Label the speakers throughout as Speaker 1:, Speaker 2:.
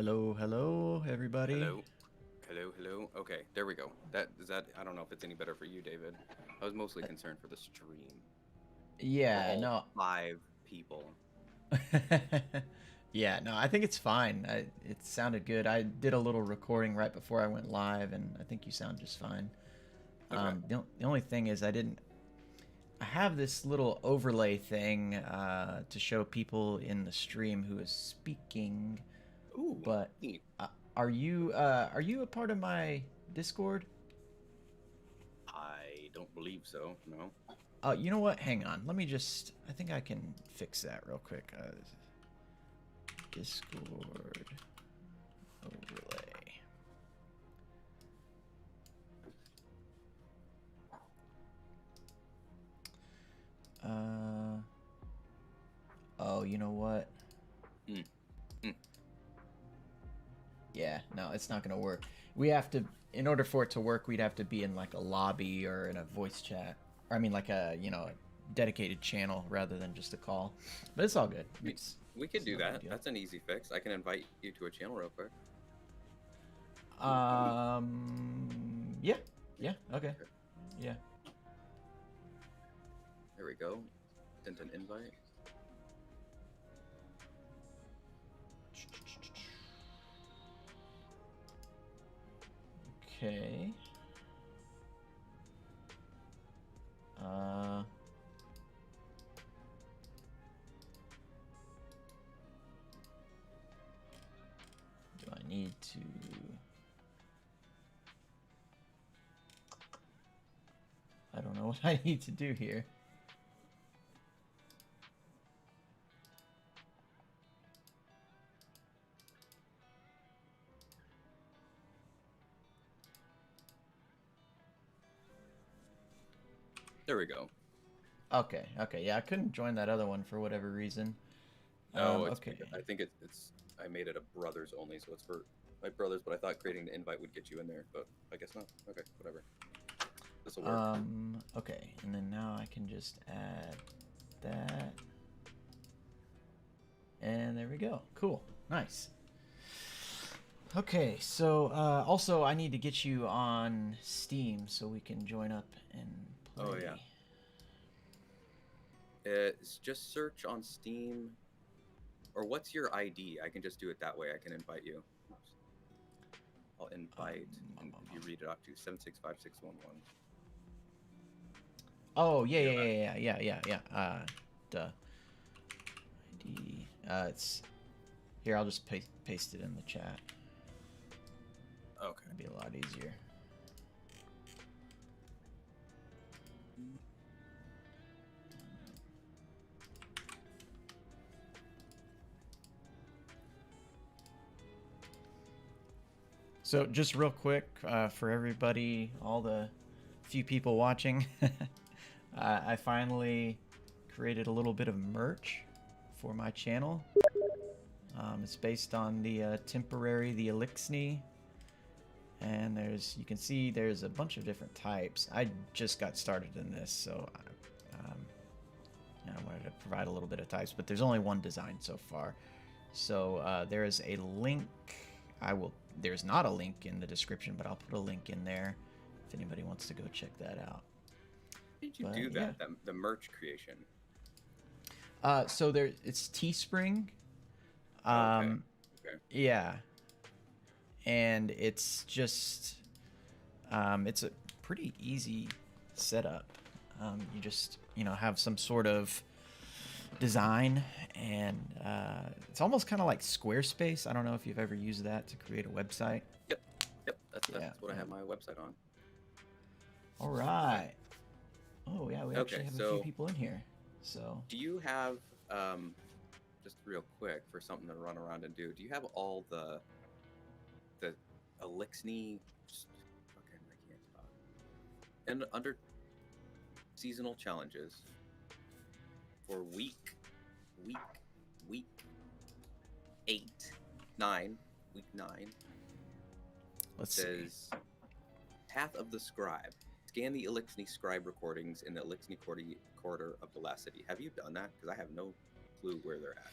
Speaker 1: Hello, hello, everybody.
Speaker 2: Hello, hello. Okay, there we go. That is that. I don't know if it's any better for you, David. I was mostly concerned for the stream for
Speaker 1: Yeah,
Speaker 2: all
Speaker 1: no.
Speaker 2: 5 people.
Speaker 1: Yeah, no, I think it's fine. It sounded good. I did a little recording right before I went live, and I think you sound just fine.
Speaker 2: Okay.
Speaker 1: The only thing is, I have this little overlay thing to show people in the stream who is speaking,
Speaker 2: Ooh,
Speaker 1: but
Speaker 2: neat.
Speaker 1: uh, are you a part of my Discord?
Speaker 2: I don't believe so. No.
Speaker 1: You know what? Hang on. Let me just. I think I can fix that real quick. Discord overlay. Uh, oh, you know what?
Speaker 2: Mm, mm.
Speaker 1: Yeah, no, it's not gonna work. We have to, in order for it to work, we'd have to be in like a lobby or in a voice chat. Or I mean, like a dedicated channel rather than just a call. But it's all good.
Speaker 2: We, we could
Speaker 1: It's
Speaker 2: do
Speaker 1: no big
Speaker 2: that.
Speaker 1: deal.
Speaker 2: That's an easy fix. I can invite you to a channel real quick.
Speaker 1: Yeah, yeah, okay,
Speaker 2: Okay.
Speaker 1: yeah.
Speaker 2: There we go. Sent an invite.
Speaker 1: Okay. Uh. Do I need to? I don't know what I need to do here.
Speaker 2: There we go.
Speaker 1: Okay, okay, yeah, I couldn't join that other one for whatever reason.
Speaker 2: Oh, it's
Speaker 1: Okay.
Speaker 2: because I think it's I made it a brothers only, so it's for my brothers. But I thought creating the invite would get you in there, but I guess not. Okay, whatever. This will work.
Speaker 1: Okay, and then now I can just add that. And there we go. Cool. Nice. Okay, so also I need to get you on Steam so we can join up and
Speaker 2: Oh yeah.
Speaker 1: play.
Speaker 2: It's just search on Steam, or what's your ID? I can just do it that way. I can invite you. Oops. I'll invite, and if you read it off to 765-611.
Speaker 1: Oh,
Speaker 2: You have that?
Speaker 1: yeah. Duh. ID. It's here. I'll just paste it in the chat.
Speaker 2: Okay.
Speaker 1: It'd be a lot easier. So just real quick for everybody, all the few people watching, I finally created a little bit of merch for my channel. It's based on the temporary, the Elixni, and you can see there's a bunch of different types. I just got started in this, so I wanted to provide a little bit of types, but there's only one design so far. So there is a link. There's not a link in the description, but I'll put a link in there if anybody wants to go check that out.
Speaker 2: How did you
Speaker 1: But
Speaker 2: do
Speaker 1: yeah.
Speaker 2: that? The merch creation.
Speaker 1: So it's Teespring.
Speaker 2: Oh, okay. Okay.
Speaker 1: Yeah, and it's just it's a pretty easy setup. You just have some sort of design, and it's almost kind of like Squarespace. I don't know if you've ever used that to create a website.
Speaker 2: Yep. Yep. That's
Speaker 1: Yeah.
Speaker 2: what I have my website on.
Speaker 1: All right. Oh yeah, we
Speaker 2: Okay.
Speaker 1: actually have a few
Speaker 2: So,
Speaker 1: people in here. So
Speaker 2: do you have just real quick for something to run around and do? Do you have all the Elixni? Okay, I can't talk. And under seasonal challenges for week week 8 9 week 9
Speaker 1: let's
Speaker 2: says Path of the Scribe. Scan the Elixni Scribe recordings in the Elixni quarter of the last city. Have you done that? Because I have no clue where they're at.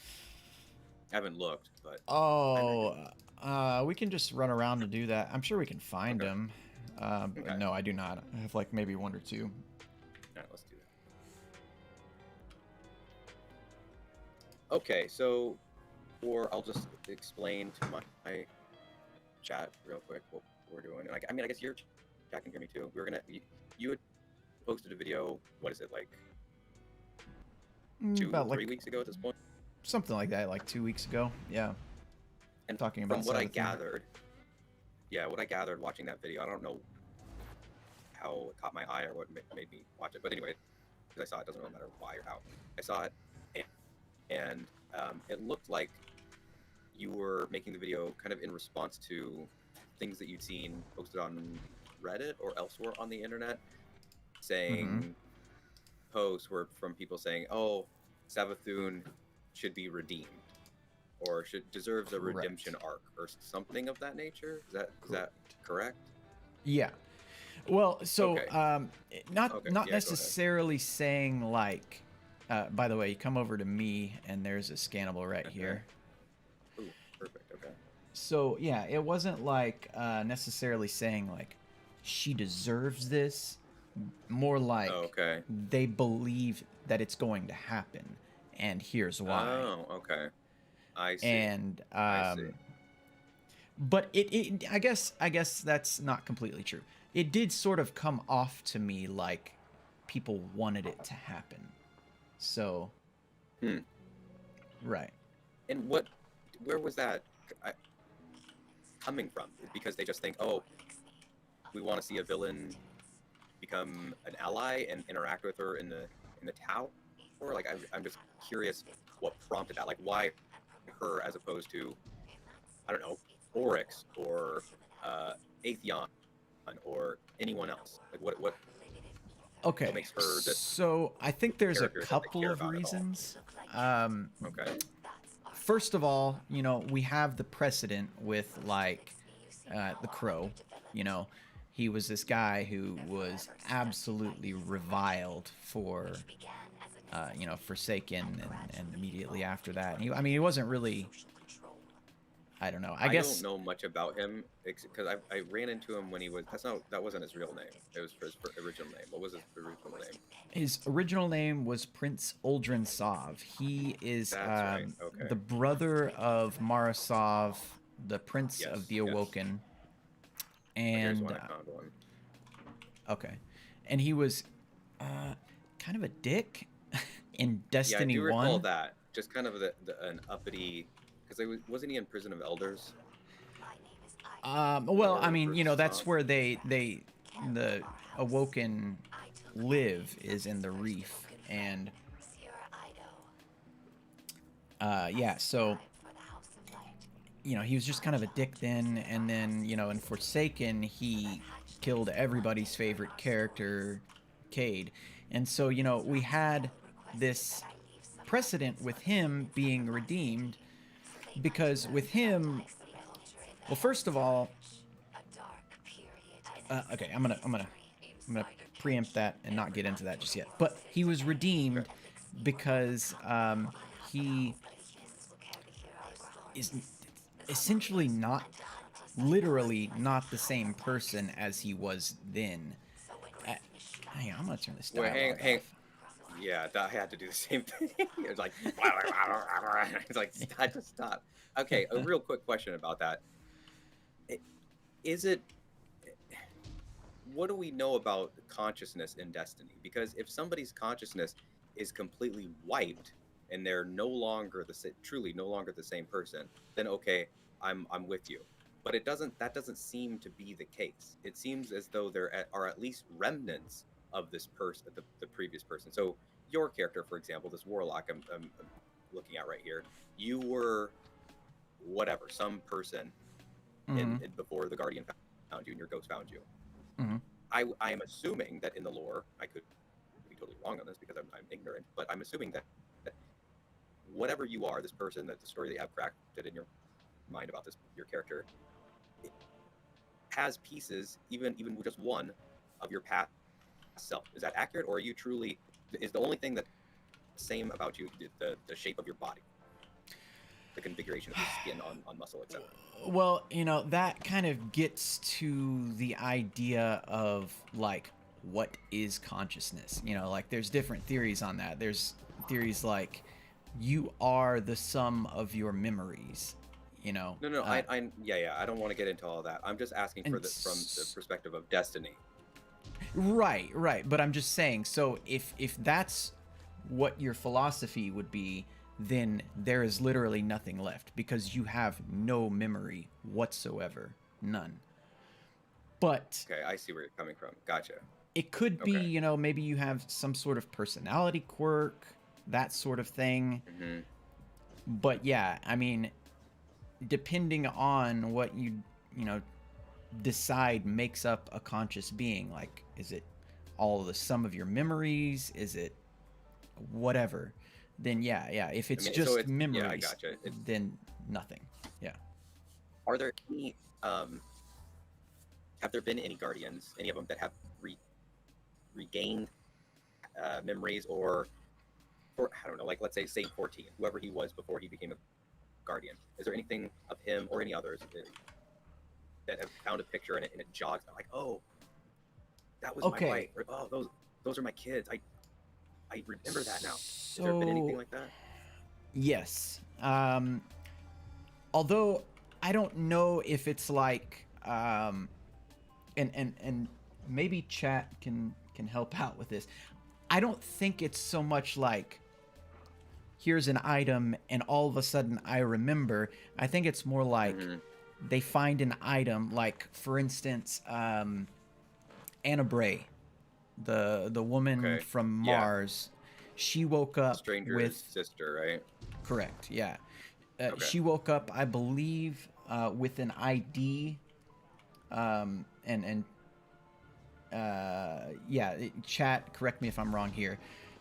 Speaker 2: I haven't looked, but I imagine.
Speaker 1: Oh, we can just run around and do that. I'm sure we can find
Speaker 2: Okay.
Speaker 1: them. But
Speaker 2: Okay.
Speaker 1: no, I do not. I have like maybe one or two.
Speaker 2: All right, let's do that. Okay, so, or I'll just explain to my chat real quick what we're doing. Like, I mean, I guess your chat can hear me too. We were gonna, you had posted a video. What is it, like two,
Speaker 1: About
Speaker 2: 3
Speaker 1: like
Speaker 2: weeks ago at this point?
Speaker 1: something like that, like 2 weeks ago. Yeah,
Speaker 2: And
Speaker 1: talking about
Speaker 2: from what I
Speaker 1: Savathun.
Speaker 2: gathered, yeah, what I gathered watching that video, I don't know how it caught my eye or what made me watch it, but anyway, I saw it. Doesn't really matter why or how. I saw it, and it looked like you were making the video kind of in response to things that you'd seen posted on Reddit or elsewhere on the internet,
Speaker 1: Mm-hmm.
Speaker 2: saying posts were from people saying, "Oh, Savathun should be redeemed, or should deserves a redemption
Speaker 1: Correct.
Speaker 2: arc, or something of that nature." Is
Speaker 1: Correct.
Speaker 2: that correct?
Speaker 1: Yeah. Well, so
Speaker 2: Okay. Okay.
Speaker 1: not
Speaker 2: Yeah. Go ahead.
Speaker 1: necessarily saying like. By the way, you come over to me, and there's a scannable right
Speaker 2: Okay.
Speaker 1: here.
Speaker 2: Ooh. Perfect. Okay.
Speaker 1: So yeah, it wasn't like necessarily saying like she deserves this. More
Speaker 2: Oh,
Speaker 1: like
Speaker 2: okay.
Speaker 1: they believe that it's going to happen, and here's why.
Speaker 2: Oh, okay. I see.
Speaker 1: And
Speaker 2: I see.
Speaker 1: but I guess that's not completely true. It did sort of come off to me like people wanted it to happen. So
Speaker 2: Hmm.
Speaker 1: right.
Speaker 2: And where was that coming from? Because they just think, oh, we want to see a villain become an ally and interact with her in the tower. Or like, I'm just curious what prompted that. Like, why her as opposed to, I don't know, Oryx or Atheon or anyone else? Like, what
Speaker 1: Okay,
Speaker 2: makes her
Speaker 1: so I think
Speaker 2: the
Speaker 1: there's a
Speaker 2: character that they
Speaker 1: couple
Speaker 2: care
Speaker 1: of
Speaker 2: about at all?
Speaker 1: reasons. Um,
Speaker 2: Okay.
Speaker 1: First of all, we have the precedent with like the Crow. You know, he was this guy who was absolutely reviled for, Forsaken, and immediately after that, I mean, he wasn't really. I don't know. I
Speaker 2: I don't
Speaker 1: guess
Speaker 2: know much about him because I ran into him when he was. That wasn't his real name. It was his original name. What was his original name?
Speaker 1: his original name was Prince Uldren Sov. He is
Speaker 2: That's right. Okay.
Speaker 1: the brother of Marasov, the Prince of
Speaker 2: Yes.
Speaker 1: the
Speaker 2: Yes.
Speaker 1: Awoken,
Speaker 2: Oh, here's
Speaker 1: and
Speaker 2: one. I found one.
Speaker 1: okay, and he was kind of a dick in
Speaker 2: Yeah, I
Speaker 1: Destiny
Speaker 2: do recall
Speaker 1: 1.
Speaker 2: that. Just kind of an uppity, because wasn't he in Prison of Elders
Speaker 1: Well, I
Speaker 2: for
Speaker 1: mean, that's
Speaker 2: Sov?
Speaker 1: where the Awoken live, is in the Reef, and yeah, so he was just kind of a dick then, and then in Forsaken he killed everybody's favorite character, Cade, and so we had this precedent with him being redeemed, because with him, well, first of all, okay, I'm gonna preempt that and not get into that just yet. But he was
Speaker 2: Okay.
Speaker 1: redeemed because he is essentially not, literally not the same person as he was then. Uh, Hang on, I'm gonna turn this
Speaker 2: Wait,
Speaker 1: dialogue
Speaker 2: hang.
Speaker 1: off.
Speaker 2: Yeah, I had to do the same thing. It was like, it's like, stop, just stop. Okay, a real quick question about that. Is it what do we know about consciousness in Destiny? Because if somebody's consciousness is completely wiped and they're no longer truly no longer the same person, then okay, I'm with you. But it doesn't that doesn't seem to be the case. It seems as though are at least remnants of this person, the previous person. So your character, for example, this warlock I'm looking at right here, you were whatever, some person
Speaker 1: Mm-hmm.
Speaker 2: in before the Guardian found you and your ghost found you.
Speaker 1: Mm-hmm.
Speaker 2: I am assuming that in the lore, I could be totally wrong on this because I'm ignorant, but I'm assuming that whatever you are, this person, that the story that you have crafted in your mind about your character, it has pieces, even just one, of your past self. Is that accurate, or are you is the only thing that's the same about you the shape of your body? the configuration of his skin on muscle, etc.
Speaker 1: Well, that kind of gets to the idea of like what is consciousness. Like there's different theories on that. There's theories like you are the sum of your memories.
Speaker 2: No, yeah, I don't want to get into all that. I'm just asking from the perspective of destiny.
Speaker 1: Right. But I'm just saying. So if that's what your philosophy would be, then there is literally nothing left because you have no memory whatsoever, none. But
Speaker 2: Okay, I see where you're coming from. Gotcha.
Speaker 1: it could be,
Speaker 2: Okay.
Speaker 1: maybe you have some sort of personality quirk, that sort of thing.
Speaker 2: Hmm.
Speaker 1: But yeah, I mean, depending on what you know decide makes up a conscious being, like is it all the sum of your memories, is it whatever, then yeah, if
Speaker 2: I
Speaker 1: it's
Speaker 2: mean, so
Speaker 1: just
Speaker 2: it's yeah, I
Speaker 1: memories,
Speaker 2: gotcha. It's
Speaker 1: then nothing. Yeah.
Speaker 2: are there any have there been any guardians, any of them that have regained memories, or I don't know, like let's say Saint 14, whoever he was before he became a guardian. Is there anything of him or any others that have found a picture and it jogs like, oh, that was my wife,
Speaker 1: Okay,
Speaker 2: or oh, those are my kids. I remember that now. Has there been anything
Speaker 1: so
Speaker 2: like that?
Speaker 1: yes, although I don't know if it's like and maybe chat can help out with this. I don't think it's so much like here's an item and all of a sudden I remember. I think it's more like
Speaker 2: Mm-hmm.
Speaker 1: they find an item, like for instance, Anna Bray, the woman
Speaker 2: Okay.
Speaker 1: from
Speaker 2: Yeah.
Speaker 1: Mars. She woke up
Speaker 2: Stranger's
Speaker 1: with
Speaker 2: sister, right?
Speaker 1: correct, yeah.
Speaker 2: Okay.
Speaker 1: She woke up, I believe, with an ID, and yeah, chat, correct me if I'm wrong here,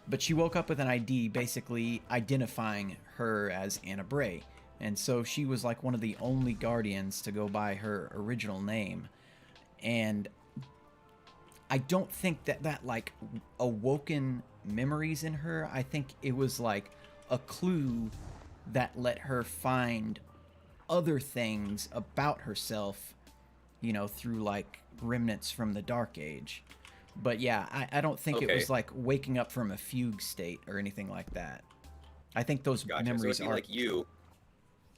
Speaker 1: but she woke up with an ID basically identifying her as Anna Bray. And so she was like one of the only guardians to go by her original name. And I don't think that like awoken memories in her. I think it was like a clue that let her find other things about herself, through like remnants from the Dark Age. But yeah, I don't think it was
Speaker 2: Okay.
Speaker 1: like waking up from a fugue state or anything like that. I think those
Speaker 2: Gotcha. So it'd
Speaker 1: memories
Speaker 2: be
Speaker 1: are.
Speaker 2: like you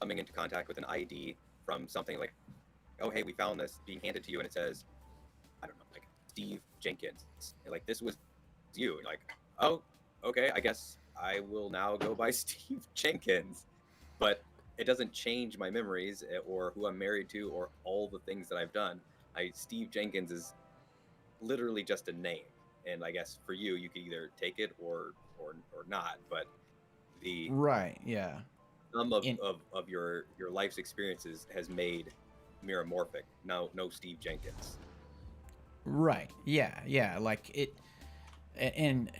Speaker 2: coming into contact with an ID from something like, oh, hey, we found this being handed to you, and it says, I don't know, like Steve Jenkins. And like this was you. And like, oh, okay, I guess I will now go by Steve Jenkins. But it doesn't change my memories or who I'm married to or all the things that I've done. Steve Jenkins is literally just a name. And I guess for you, you could either take it or not. But the
Speaker 1: Right, yeah.
Speaker 2: sum
Speaker 1: In
Speaker 2: of your life's experiences has made Miramorphic. No Steve Jenkins.
Speaker 1: right, yeah, like it. And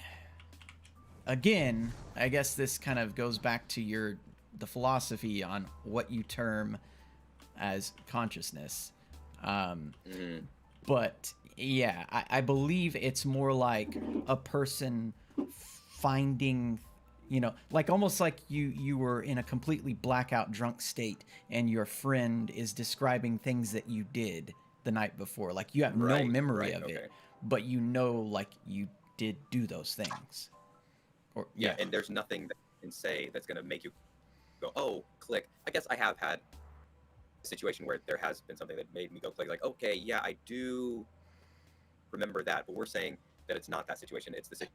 Speaker 1: again, I guess this kind of goes back to the philosophy on what you term as consciousness. Um,
Speaker 2: Mm-hmm.
Speaker 1: but yeah, I believe it's more like a person finding, like almost like you were in a completely blackout drunk state and your friend is describing things that you did the night before. Like you have no
Speaker 2: Right,
Speaker 1: memory
Speaker 2: right,
Speaker 1: of it,
Speaker 2: okay.
Speaker 1: but like you did do those things. Or
Speaker 2: Yeah,
Speaker 1: yeah.
Speaker 2: and there's nothing that you can say that's going to make you go, oh, click. I guess I have had a situation where there has been something that made me go click, like, okay, yeah, I do remember that, but we're saying that it's not that situation, it's the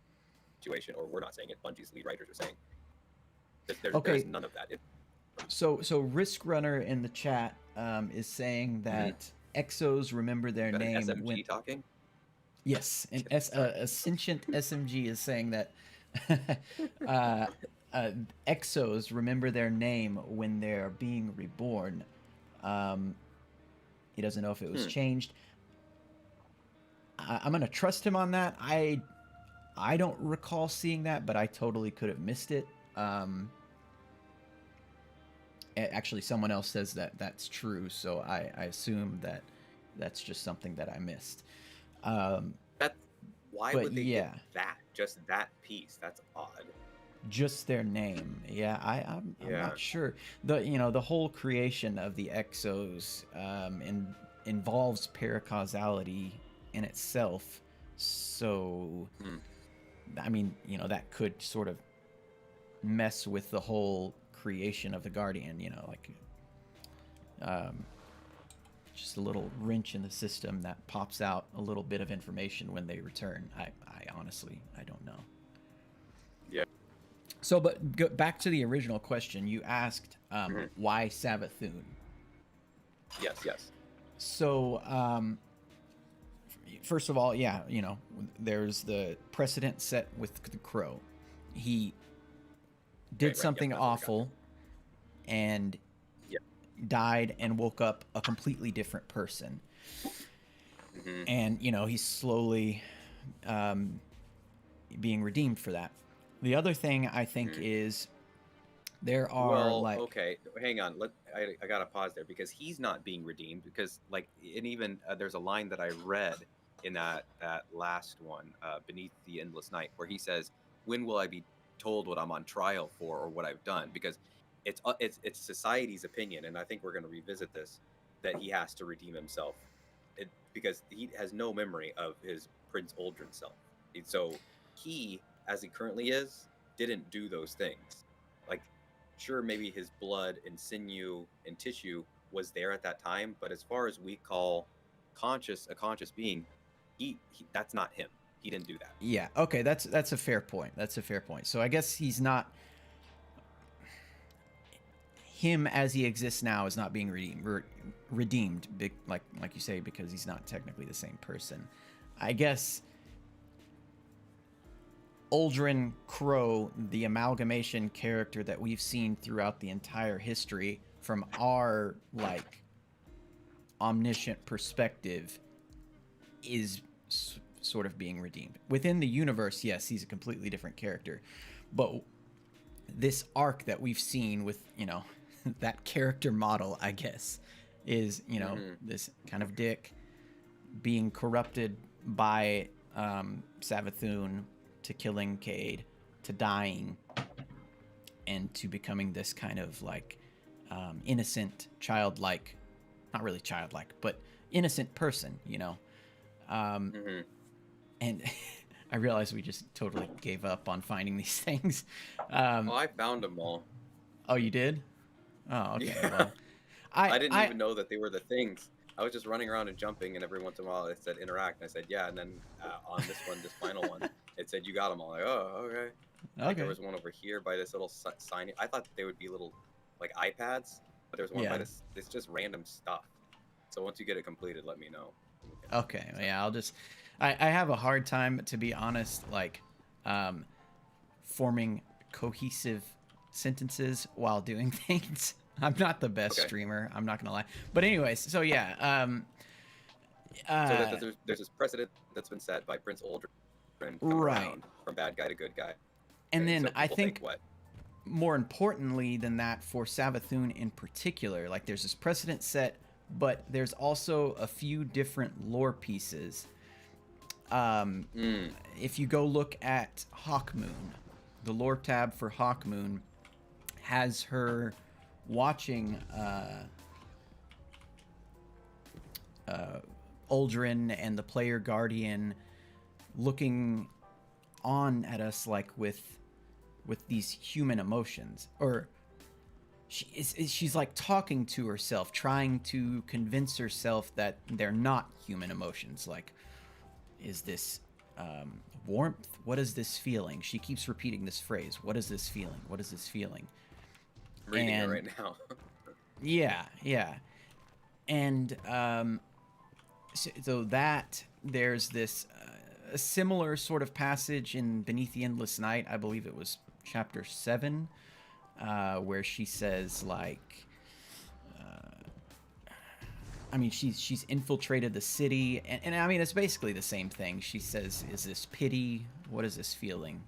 Speaker 2: situation, or we're not saying it. Bungie's lead writers are saying there's
Speaker 1: Okay,
Speaker 2: none of that.
Speaker 1: so Risk Runner in the chat is saying
Speaker 2: Mhm.
Speaker 1: that exos remember their
Speaker 2: Is that an
Speaker 1: name when.
Speaker 2: SMG talking?
Speaker 1: Yes, and
Speaker 2: Sorry.
Speaker 1: a sentient SMG is saying that uh, uh, exos remember their name when they're being reborn. Um, he doesn't know if it was
Speaker 2: Hmm.
Speaker 1: changed. I'm gonna trust him on that. I don't recall seeing that, but I totally could have missed it. Actually, someone else says that that's true, so I assume that that's just something that I missed. Um,
Speaker 2: That why
Speaker 1: but
Speaker 2: would they get
Speaker 1: yeah,
Speaker 2: that? Just that piece? That's odd.
Speaker 1: Just their name. Yeah, I'm
Speaker 2: Yeah.
Speaker 1: not sure. The whole creation of the exos involves paracausality in itself. So
Speaker 2: Hmm.
Speaker 1: I mean, that could sort of mess with the whole creation of the Guardian. Um, just a little wrench in the system that pops out a little bit of information when they return. I honestly, I don't know.
Speaker 2: Yeah.
Speaker 1: So, but back to the original question, you asked
Speaker 2: Hmm.
Speaker 1: why Savathun.
Speaker 2: Yes. Yes.
Speaker 1: So, first of all, yeah, there's the precedent set with the crow. He did
Speaker 2: Right. Right. Yep.
Speaker 1: something
Speaker 2: That's what we got to.
Speaker 1: awful and
Speaker 2: Yep.
Speaker 1: died and woke up a completely different person.
Speaker 2: Hmm.
Speaker 1: And, he's slowly um, being redeemed for that. The other thing I think
Speaker 2: Hmm.
Speaker 1: is there are
Speaker 2: Well,
Speaker 1: like,
Speaker 2: okay, hang on. I gotta pause there because he's not being redeemed because like and even there's a line that I read in that last one, beneath the endless night, where he says, "When will I be told what I'm on trial for or what I've done?" Because it's society's opinion, and I think we're going to revisit this, that he has to redeem himself, because he has no memory of his Prince Aldrin self. So he, as he currently is, didn't do those things. Like, sure, maybe his blood and sinew and tissue was there at that time, but as far as we call a conscious being, he that's not him. He didn't do that.
Speaker 1: yeah, okay, that's a fair point. That's a fair point. So I guess he's not him as he exists now is not being redeemed, like you say, because he's not technically the same person. I guess Aldrin Crow, the amalgamation character that we've seen throughout the entire history from our like omniscient perspective, is sort of being redeemed. Within the universe, yes, he's a completely different character. But this arc that we've seen with, that character model, I guess, is,
Speaker 2: Mm-hmm.
Speaker 1: this kind of dick being corrupted by Savathun to killing Cade, to dying, and to becoming this kind of like innocent, childlike, not really childlike, but innocent person,
Speaker 2: Mm-hmm.
Speaker 1: And I realize we just totally gave up on finding these things.
Speaker 2: Oh, I found them all.
Speaker 1: Oh, you did? Oh, okay.
Speaker 2: Yeah.
Speaker 1: Well, I
Speaker 2: I didn't
Speaker 1: I
Speaker 2: even know that they were the things. I was just running around and jumping, and every once in a while it said interact, and I said yeah, and then on this one, this final one, it said you got them all. Like, oh, okay. Like there
Speaker 1: okay.
Speaker 2: was one over here by this little sign. I thought they would be little like iPads, but there was one by
Speaker 1: Yeah.
Speaker 2: this. It's just random stuff. So once you get it completed, let me know. We can
Speaker 1: Okay.
Speaker 2: start.
Speaker 1: Yeah. I have a hard time, to be honest, like um, forming cohesive sentences while doing things. I'm not the best
Speaker 2: Okay.
Speaker 1: streamer. I'm not gonna lie. But anyways, so yeah.
Speaker 2: So
Speaker 1: Uh,
Speaker 2: there's this precedent that's been set by Prince Aldrin coming
Speaker 1: right.
Speaker 2: around from bad guy to good guy,
Speaker 1: And
Speaker 2: and
Speaker 1: then
Speaker 2: so
Speaker 1: I
Speaker 2: people think
Speaker 1: think
Speaker 2: what?
Speaker 1: more importantly than that, for Savathun in particular, like there's this precedent set, but there's also a few different lore pieces.
Speaker 2: Mm.
Speaker 1: If you go look at Hawkmoon, the lore tab for Hawkmoon has her watching Aldrin and the player Guardian looking on at us like with these human emotions, or she's like talking to herself, trying to convince herself that they're not human emotions. Like, is this warmth? What is this feeling? She keeps repeating this phrase. What is this feeling? What is this feeling?
Speaker 2: I'm reading it
Speaker 1: And
Speaker 2: right now.
Speaker 1: yeah, yeah. And so that there's this a similar sort of passage in Beneath the Endless Night. I believe it was chapter 7, where she says like, I mean, she's infiltrated the city, and I mean it's basically the same thing. She says, "Is this pity? What is this feeling?"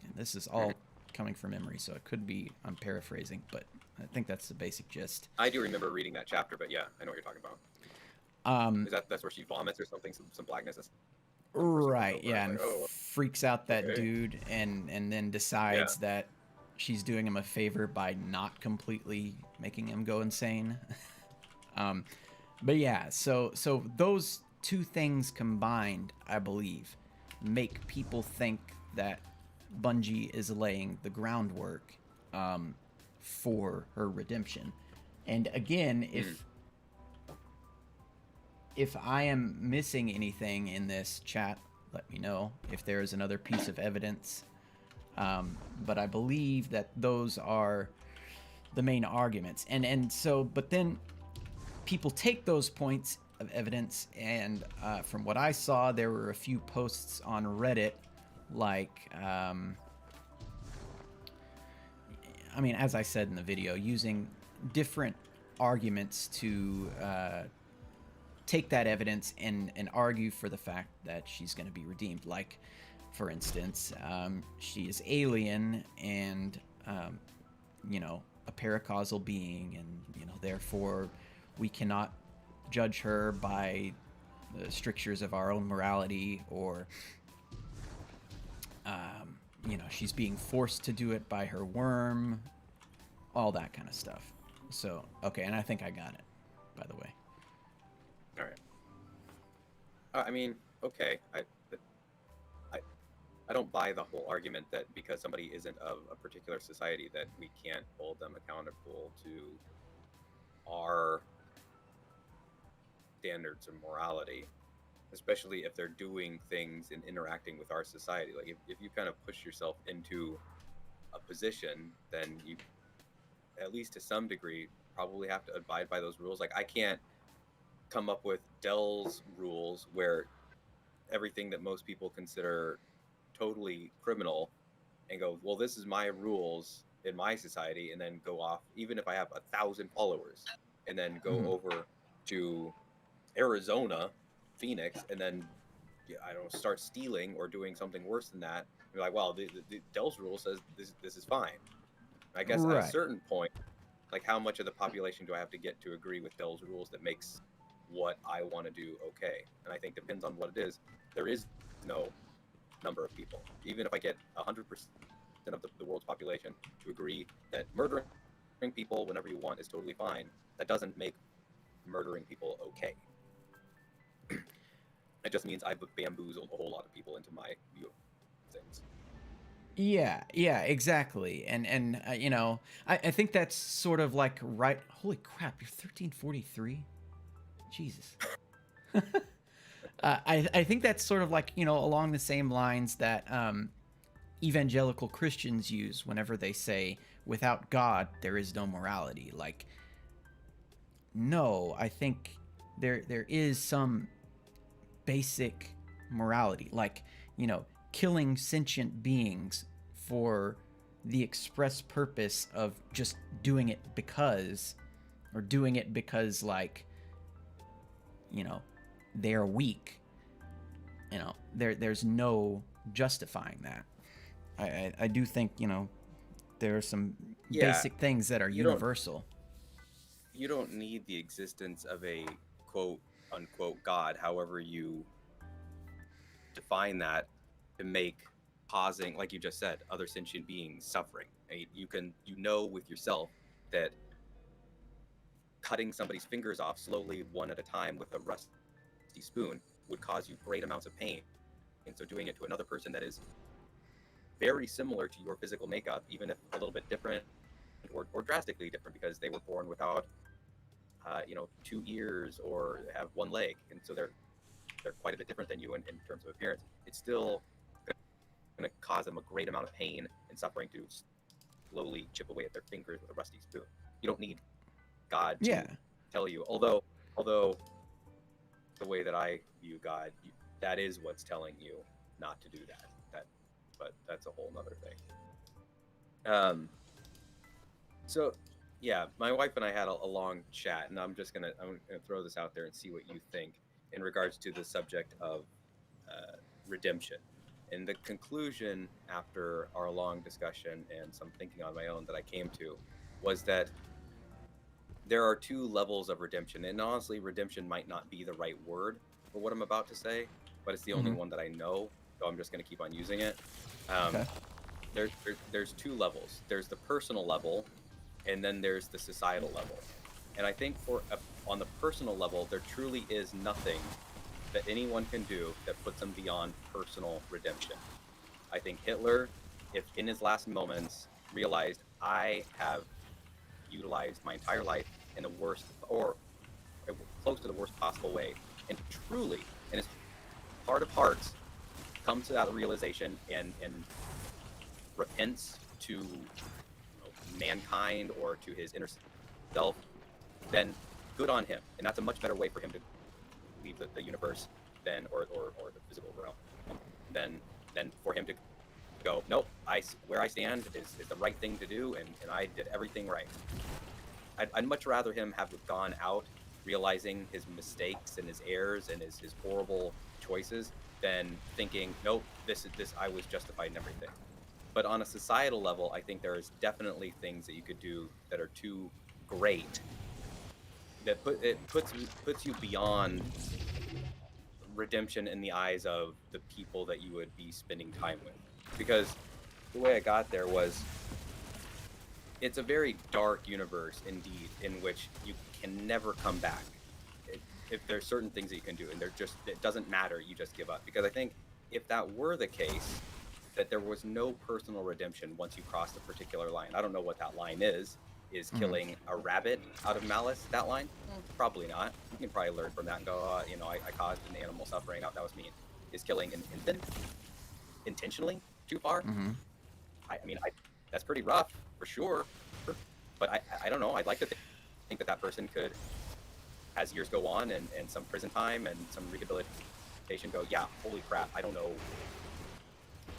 Speaker 1: And this is all coming from memory, so it could be, I'm paraphrasing, but I think that's the basic gist.
Speaker 2: I do remember reading that chapter, but yeah, I know what you're talking about.
Speaker 1: Um,
Speaker 2: Is that's where she vomits or something? Some blackness. Or something
Speaker 1: right,
Speaker 2: over. I
Speaker 1: yeah,
Speaker 2: was like,
Speaker 1: and
Speaker 2: oh,
Speaker 1: freaks out that
Speaker 2: okay.
Speaker 1: dude, and then
Speaker 2: Yeah.
Speaker 1: decides that she's doing him a favor by not completely making him go insane. um, but yeah, so those two things combined, I believe, make people think that Bungie is laying the groundwork for her redemption. And again, if I am missing anything in this chat, let me know if there is another piece of evidence. But I believe that those are the main arguments. And so, but then people take those points of evidence, and from what I saw, there were a few posts on Reddit, like, I mean, as I said in the video, using different arguments to take that evidence and argue for the fact that she's going to be redeemed. Like, for instance, she is alien and, you know, a paracausal being, and, you know, therefore we cannot judge her by the strictures of our own morality, or, you know, she's being forced to do it by her worm, all that kind of stuff. So, okay, and I think I got it, by the way.
Speaker 2: All right. I mean, okay. I don't buy the whole argument that because somebody isn't of a particular society that we can't hold them accountable to our standards of morality, especially if they're doing things and interacting with our society. Like, if you kind of push yourself into a position, then you, at least to some degree, probably have to abide by those rules. Like, I can't come up with Dell's rules where everything that most people consider totally criminal and go, well, this is my rules in my society, and then go off, even if I have 1,000 followers, and then go over to Arizona, Phoenix, and then I don't know, start stealing or doing something worse than that. You're like, well, the Dell's rule says this is fine. I guess at a certain point, like, how much of the population do I have to get to agree with Dell's rules that makes what I want to do okay? And I think depends on what it is. There is no number of people. Even if I get 100% of the world's population to agree that murdering people whenever you want is totally fine, that doesn't make murdering people okay. It just means I've bamboozled a whole lot of people into my view of things.
Speaker 1: Yeah, exactly. And you know, I think that's sort of like, right. Holy crap, you're 1343? Jesus. I think that's sort of like, you know, along the same lines that evangelical Christians use whenever they say, without God, there is no morality. Like, no, I think there is some basic morality. Like, you know, killing sentient beings for the express purpose of just doing it because, or doing it because, like, you know, they're weak. You know, there's no justifying that. I do think, you know, there are some basic things that are universal.
Speaker 2: You don't need the existence of a quote unquote God, however you define that, to make causing, like you just said, other sentient beings suffering. You know with yourself that cutting somebody's fingers off slowly, one at a time, with a rusty spoon would cause you great amounts of pain. And so doing it to another person that is very similar to your physical makeup, even if a little bit different or drastically different, because they were born without, you know, 2 ears or have one leg, and so they're quite a bit different than you in terms of appearance. It's still going to cause them a great amount of pain and suffering to slowly chip away at their fingers with a rusty spoon. You don't need God to tell you. Although the way that I view God, that is what's telling you not to do that. But that's a whole nother thing. So yeah, my wife and I had a long chat, and I'm gonna throw this out there and see what you think in regards to the subject of redemption. And the conclusion after our long discussion and some thinking on my own that I came to was that there are 2 levels of redemption. And honestly, redemption might not be the right word for what I'm about to say, but it's the only one that I know, so I'm just going to keep on using it.
Speaker 1: Okay.
Speaker 2: there's two levels. There's the personal level, and then there's the societal level. And I think on the personal level, there truly is nothing that anyone can do that puts them beyond personal redemption. I think Hitler, if in his last moments realized, I have utilized my entire life in the worst or close to the worst possible way, and truly, in his heart of hearts, comes to that realization and repents to mankind or to his inner self, then good on him. And that's a much better way for him to leave the universe than or the physical realm than for him to go, nope, where I stand is the right thing to do, and I did everything right. I'd much rather him have gone out realizing his mistakes and his errors and his horrible choices than thinking, nope, this I was justified in everything. But on a societal level, I think there is definitely things that you could do that are too great, that puts you beyond redemption in the eyes of the people that you would be spending time with. Because the way I got there was, it's a very dark universe indeed, in which you can never come back. If there's certain things that you can do, and it doesn't matter, you just give up. Because I think if that were the case, that there was no personal redemption once you crossed a particular line. I don't know what that line is. Is killing a rabbit out of malice that line? Probably not. You can probably learn from that and go, I caused an animal suffering. That was me. Is killing an infant intentionally too far? I mean, that's pretty rough for sure. But I don't know. I'd like to think that person could, as years go on and some prison time and some rehabilitation, go, yeah, holy crap, I don't know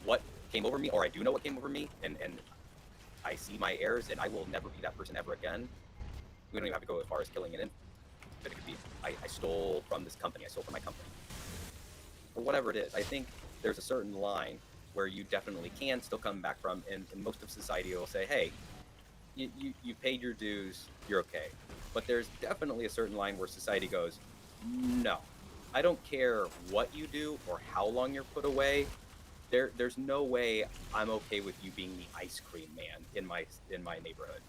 Speaker 2: what came over me, or I do know what came over me, and I see my errors, and I will never be that person ever again. We don't even have to go as far as killing an infant. But it could be, I stole from this company, I stole from my company. Or whatever it is. I think there's a certain line where you definitely can still come back from, and most of society will say, hey, you paid your dues, you're okay. But there's definitely a certain line where society goes, no, I don't care what you do or how long you're put away. There's no way I'm okay with you being the ice cream man in my neighborhood.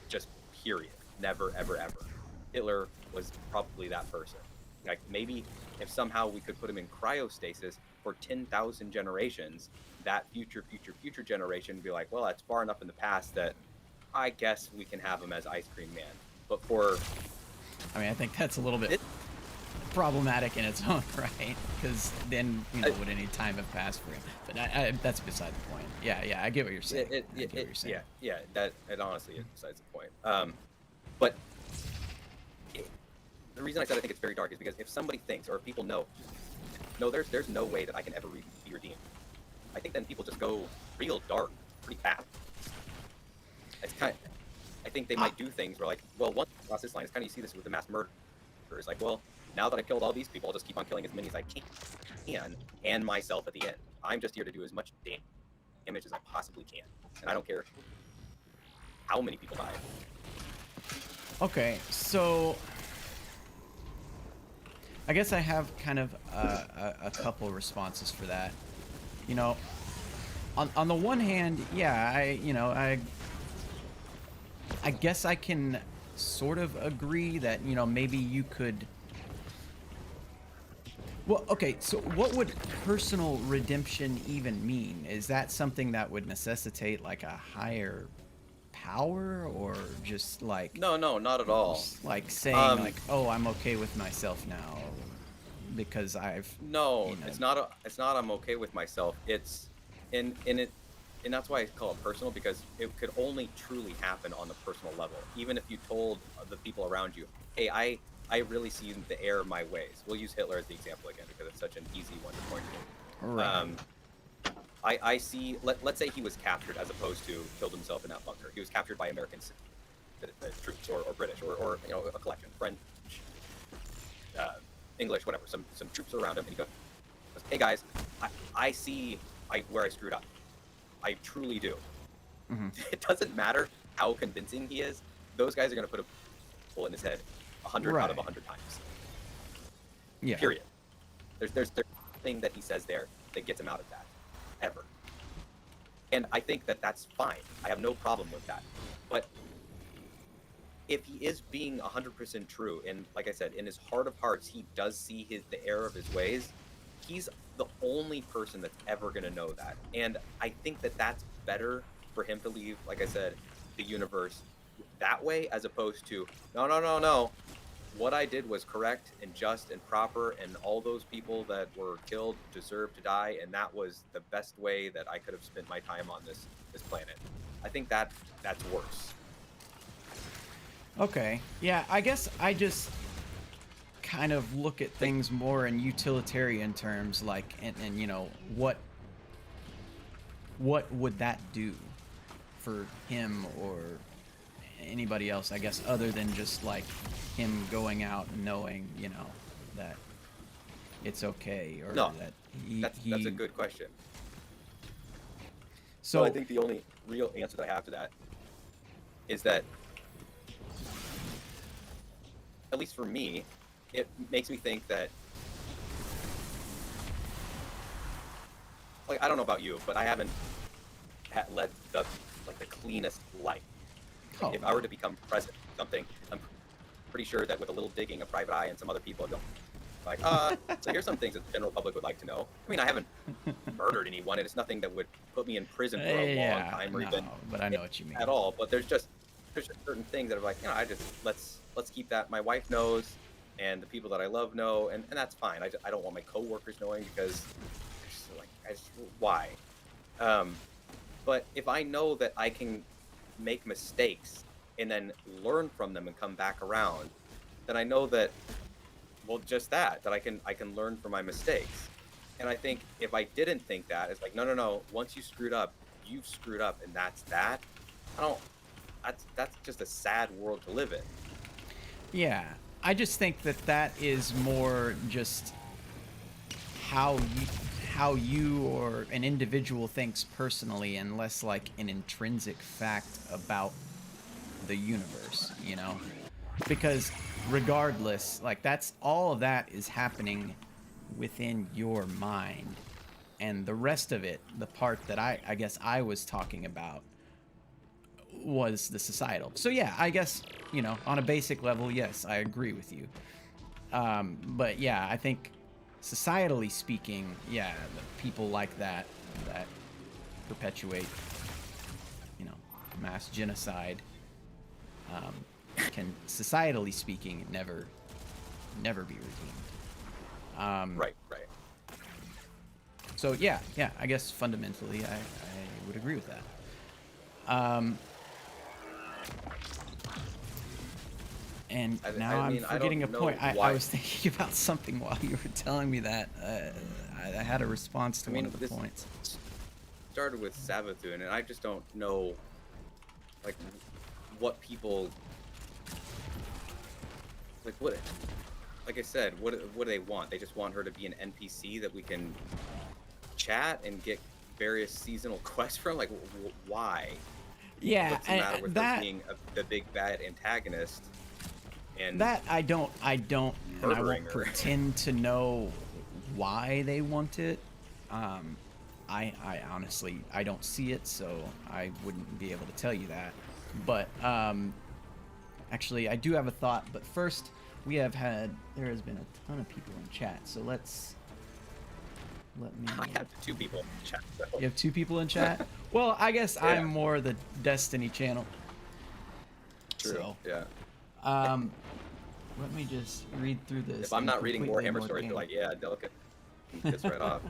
Speaker 2: Just period. Never, ever, ever. Hitler was probably that person. Like, maybe if somehow we could put him in cryostasis for 10,000 generations, that future generation would be like, well, that's far enough in the past that I guess we can have him as ice cream man. But
Speaker 1: I mean, I think that's a little bit problematic in its own right, because then would any time have passed for him? But that's beside the point. Yeah, I get what you're saying.
Speaker 2: Yeah, that it honestly is besides the point. But the reason I said I think it's very dark is because if somebody thinks, or if people know, no, there's no way that I can ever be redeemed, I think then people just go real dark pretty fast. It's I think they might do things where, like, well, once you cross this line, it's kind of, you see this with the mass murder. It's like, well, now that I've killed all these people, I'll just keep on killing as many as I can, and myself at the end. I'm just here to do as much damage as I possibly can, and I don't care how many people die.
Speaker 1: Okay, so I guess I have kind of a couple responses for that. On the one hand, yeah, I guess I can sort of agree that, maybe you could... Well, okay, so what would personal redemption even mean? Is that something that would necessitate, like, a higher power, or just, like...
Speaker 2: No, not at all.
Speaker 1: Like, saying, like, oh, I'm okay with myself now because I've...
Speaker 2: No, it's not I'm okay with myself. It's... And that's why I call it personal, because it could only truly happen on the personal level. Even if you told the people around you, hey, I really see the error of my ways. We'll use Hitler as the example again because it's such an easy one to point to.
Speaker 1: Right.
Speaker 2: I see, let's say he was captured as opposed to killed himself in that bunker. He was captured by American troops or British or a collection, French, English, whatever, some troops around him, and he goes, hey guys, I see where I screwed up. I truly do. Mm-hmm. It doesn't matter how convincing he is. Those guys are going to put a hole in his head 100 out of 100 times.
Speaker 1: Yeah.
Speaker 2: Period. There's nothing that he says there that gets him out of that, ever. And I think that that's fine. I have no problem with that. But if he is being 100% true, and like I said, in his heart of hearts, he does see the error of his ways, he's the only person that's ever going to know that. And I think that that's better for him to leave, like I said, the universe that way, as opposed to, no, no, no, no. What I did was correct and just and proper, and all those people that were killed deserve to die, and that was the best way that I could have spent my time on this planet. I think that's worse.
Speaker 1: Okay. Yeah, I guess I just kind of look at things more in utilitarian terms, like, and you know, what would that do for him or anybody else, I guess, other than just like him going out and knowing, you know, that it's okay, or
Speaker 2: No,
Speaker 1: that
Speaker 2: that's a good question.
Speaker 1: So
Speaker 2: I think the only real answer that I have to that is that, at least for me, it makes me think that, like, I don't know about you, but I haven't led the cleanest life. Like, if I were to become president or something, I'm pretty sure that with a little digging, a private eye, and some other people go, like, so here's some things that the general public would like to know. I mean, I haven't murdered anyone, and it's nothing that would put me in prison for a long time, or even
Speaker 1: but I know what you mean
Speaker 2: at all. But there's just certain things that are like, you know, let's keep that. My wife knows, and the people that I love know, and that's fine. I don't want my coworkers knowing, because why? But if I know that I can make mistakes and then learn from them and come back around, then I know that, well, just that I can learn from my mistakes. And I think if I didn't think that, it's like, no, once you screwed up, you've screwed up, and that's that. That's just a sad world to live in.
Speaker 1: Yeah, I just think that is more just how you or an individual thinks personally, and less like an intrinsic fact about the universe, you know? Because regardless, like, that's all of that is happening within your mind, and the rest of it, the part that I guess I was talking about, was the societal. So yeah, I guess, you know, on a basic level, yes, I agree with you. But yeah, I think societally speaking, yeah, the people like that perpetuate, you know, mass genocide, can, societally speaking, never be redeemed.
Speaker 2: Right.
Speaker 1: So yeah, I guess fundamentally I would agree with that. And now I'm forgetting a point. I was thinking about something while you were telling me that. I had a response to one of the points.
Speaker 2: Started with Savathun, and I just don't know, like, what people, like I said, what do they want? They just want her to be an NPC that we can chat and get various seasonal quests from? Like, why?
Speaker 1: Yeah,
Speaker 2: what's the matter with her being the big bad antagonist? And
Speaker 1: that I don't, and I won't pretend to know why they want it. I honestly, I don't see it, so I wouldn't be able to tell you that. But actually, I do have a thought. But first, there has been a ton of people in chat, so let me.
Speaker 2: I have 2 people in chat. So.
Speaker 1: You have 2 people in chat? Well, I guess yeah. I'm more the Destiny channel.
Speaker 2: True. So, yeah.
Speaker 1: Let me just read through this.
Speaker 2: If I'm not reading Warhammer stories, they're like, yeah, Delicate gets right off.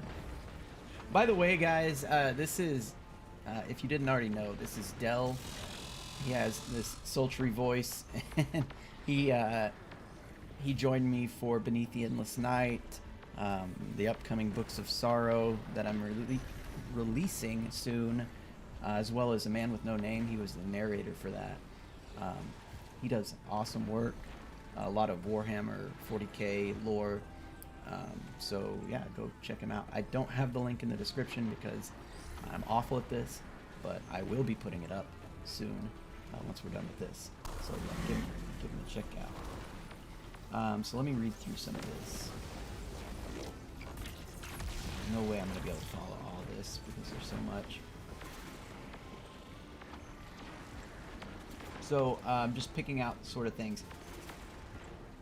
Speaker 1: By the way, guys, this is, if you didn't already know, this is Del. He has this sultry voice, and he joined me for Beneath the Endless Night, the upcoming Books of Sorrow that I'm releasing soon, as well as A Man with No Name. He was the narrator for that. He does awesome work, a lot of Warhammer 40k lore. So yeah, go check him out. I don't have the link in the description because I'm awful at this, but I will be putting it up soon once we're done with this. So yeah, give him a check out. So let me read through some of this. No way I'm going to be able to follow all of this because there's so much. So just picking out sort of things.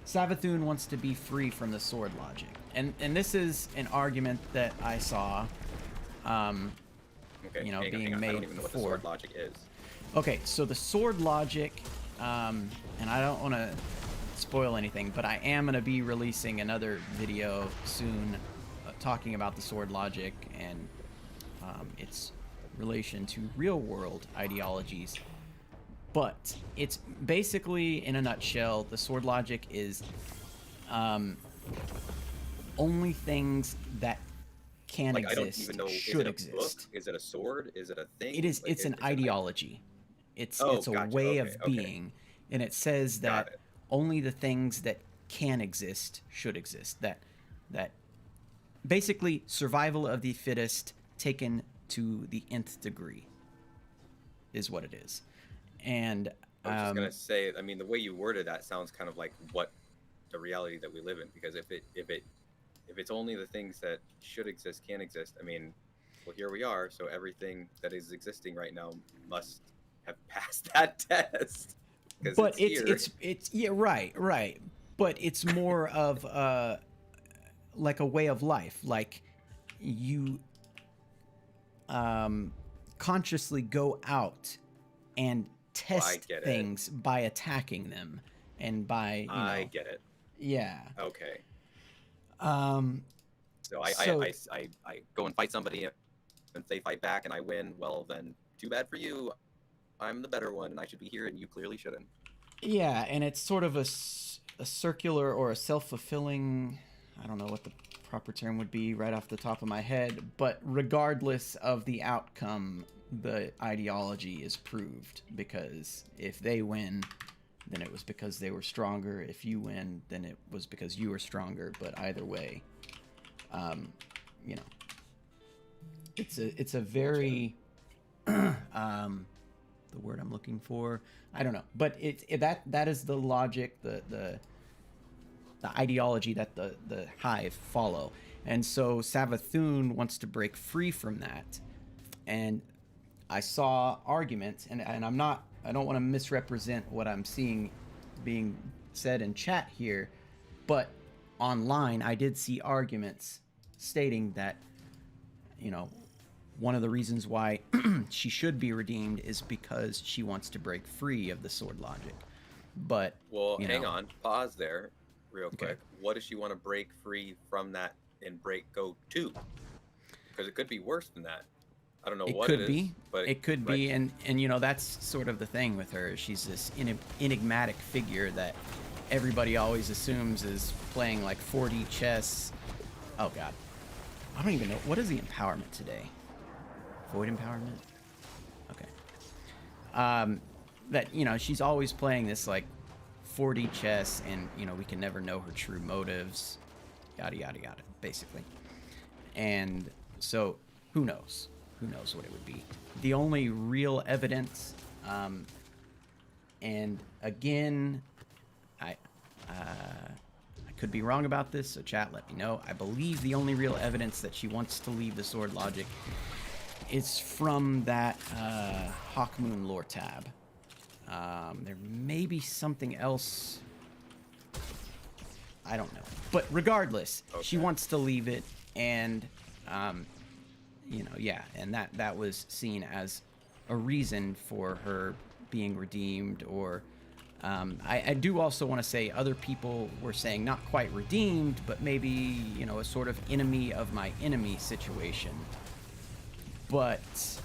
Speaker 1: Savathun wants to be free from the sword logic, and this is an argument that I saw,
Speaker 2: Okay,
Speaker 1: you know,
Speaker 2: hang on,
Speaker 1: being
Speaker 2: hang on.
Speaker 1: made
Speaker 2: I don't even know what the
Speaker 1: before.
Speaker 2: sword logic is.
Speaker 1: Okay, so the sword logic, and I don't want to spoil anything, but I am going to be releasing another video soon talking about the sword logic and its relation to real-world ideologies. But it's basically, in a nutshell, the sword logic is only things that can
Speaker 2: Like, I don't
Speaker 1: exist
Speaker 2: even know.
Speaker 1: should
Speaker 2: Is it a
Speaker 1: exist.
Speaker 2: book? Is it a sword? Is it a thing?
Speaker 1: It is.
Speaker 2: Like,
Speaker 1: It's an ideology. It's
Speaker 2: Oh,
Speaker 1: a
Speaker 2: gotcha.
Speaker 1: way
Speaker 2: Okay,
Speaker 1: of
Speaker 2: okay.
Speaker 1: being, and it says
Speaker 2: Got
Speaker 1: that
Speaker 2: it.
Speaker 1: only the things that can exist should exist. That basically survival of the fittest taken to the nth degree is what it is. And
Speaker 2: I was just gonna say, I mean, the way you worded that sounds kind of like what the reality that we live in. Because if it's only the things that should exist can exist, I mean, well, here we are. So everything that is existing right now must have passed that test. Because
Speaker 1: but
Speaker 2: it's
Speaker 1: it's yeah, right, but it's more of like a way of life. Like you consciously go out and test
Speaker 2: get it.
Speaker 1: things by attacking them and by
Speaker 2: I get it.
Speaker 1: yeah.
Speaker 2: Okay.
Speaker 1: Um,
Speaker 2: So
Speaker 1: so
Speaker 2: I go and fight somebody, and if they fight back and I win, well then too bad for you. I'm the better one, and I should be here, and you clearly shouldn't.
Speaker 1: yeah, and it's sort of a circular or a self-fulfilling. I don't know what the proper term would be right off the top of my head, but regardless of the outcome, the ideology is proved, because if they win, then it was because they were stronger. If you win, then it was because you were stronger. But either way, you know, it's a very the word I'm looking for, I don't know, but that is the logic, the ideology that the hive follow. And so Savathun wants to break free from that. And I saw arguments, and I don't want to misrepresent what I'm seeing being said in chat here, but online I did see arguments stating that, you know, one of the reasons why she should be redeemed is because she wants to break free of the sword logic. But
Speaker 2: well, hang on, pause there real quick.
Speaker 1: Okay.
Speaker 2: What does she want to break free from that and go to? Because it could be worse than that. I don't know what it is, but
Speaker 1: it could be, and you know, that's sort of the thing with her. She's this enigmatic figure that everybody always assumes is playing like 4D chess. Oh god, I don't even know, what is the empowerment today? Void empowerment. Okay. That, you know, she's always playing this like 4D chess, and you know, we can never know her true motives. Yada yada yada, basically. And so, who knows? Who knows what it would be? The only real evidence, and again, I could be wrong about this, so chat, let me know. I believe the only real evidence that she wants to leave the sword logic is from that Hawkmoon lore tab. There may be something else. I don't know. But regardless, she wants to leave it, and you know, yeah, and that was seen as a reason for her being redeemed. Or I do also want to say other people were saying not quite redeemed, but maybe, you know, a sort of enemy of my enemy situation. But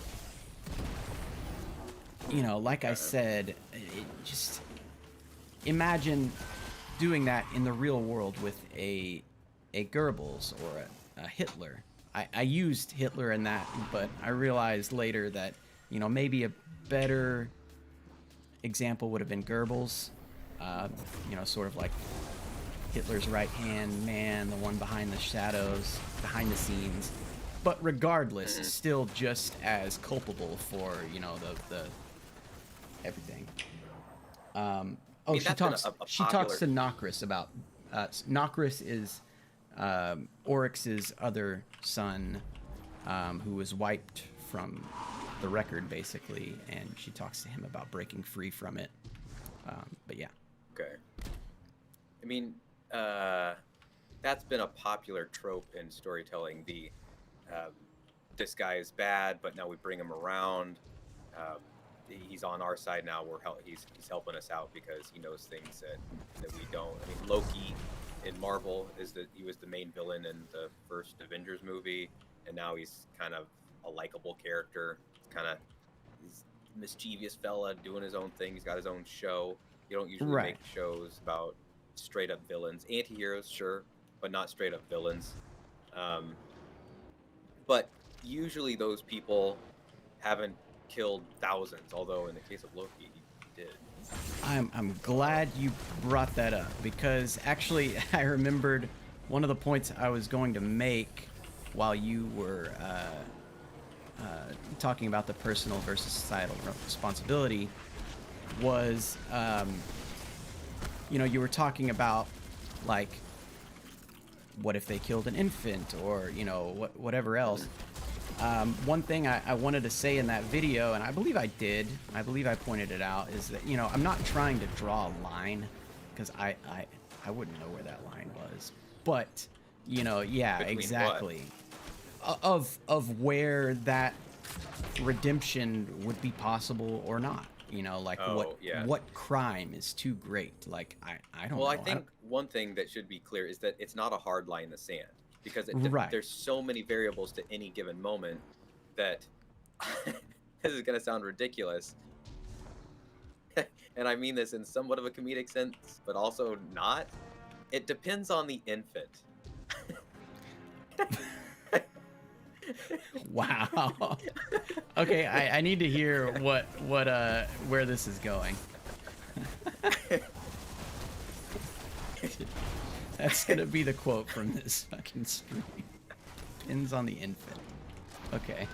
Speaker 1: you know, like I said, just imagine doing that in the real world with a Goebbels or a Hitler. I used Hitler in that, but I realized later that, you know, maybe a better example would have been Goebbels. You know, sort of like Hitler's right-hand man, the one behind the shadows, behind the scenes. But regardless, still just as culpable for, you know, the everything. She talks to Nokris about Nokris is Oryx's other son, who was wiped from
Speaker 3: the record basically, and she talks to him about breaking free from it. But yeah.
Speaker 2: Okay. I mean, that's been a popular trope in storytelling. This guy is bad, but now we bring him around. He's on our side now. He's helping us out because he knows things that we don't. I mean, Loki in Marvel he was the main villain in the first Avengers movie, and now he's kind of a likable character. He's a mischievous fella doing his own thing. He's got his own show. You don't usually
Speaker 3: Right.
Speaker 2: make shows about straight up villains. Anti-heroes, sure, but not straight up villains. But usually those people haven't killed thousands, although in the case of Loki, he did.
Speaker 3: I'm glad you brought that up, because actually I remembered one of the points I was going to make while you were talking about the personal versus societal responsibility was, you were talking about, like, what if they killed an infant, or, whatever else. One thing I wanted to say in that video, and I believe I pointed it out, is that, I'm not trying to draw a line, because I wouldn't know where that line was. But, yeah,
Speaker 2: Between
Speaker 3: exactly. Of where that redemption would be possible or not. What crime is too great? Like, I don't know.
Speaker 2: Well, I think one thing that should be clear is that it's not a hard line in the sand, because
Speaker 3: Right.
Speaker 2: there's so many variables to any given moment that this is going to sound ridiculous. And I mean this in somewhat of a comedic sense, but also not. It depends on the infant.
Speaker 3: Wow. Okay, I need to hear where this is going. That's gonna be the quote from this fucking stream. Pins on the infant. Okay.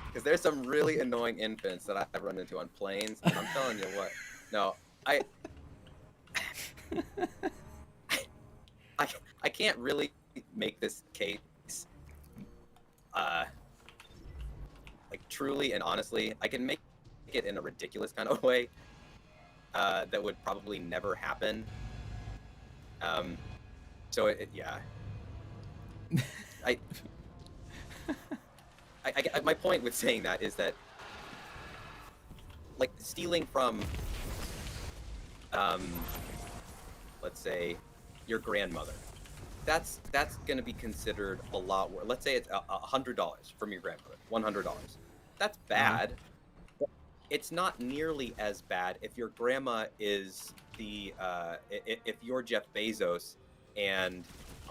Speaker 2: Because there's some really annoying infants that I've run into on planes, and I'm telling you what. No, I can't really make this case like truly and honestly. I can make it in a ridiculous kind of way that would probably never happen. So yeah. My point with saying that is that, like, stealing from let's say your grandmother, that's going to be considered a lot worse. Let's say it's $100 from your grandmother, $100. That's bad. But it's not nearly as bad if your grandma is if you're Jeff Bezos, and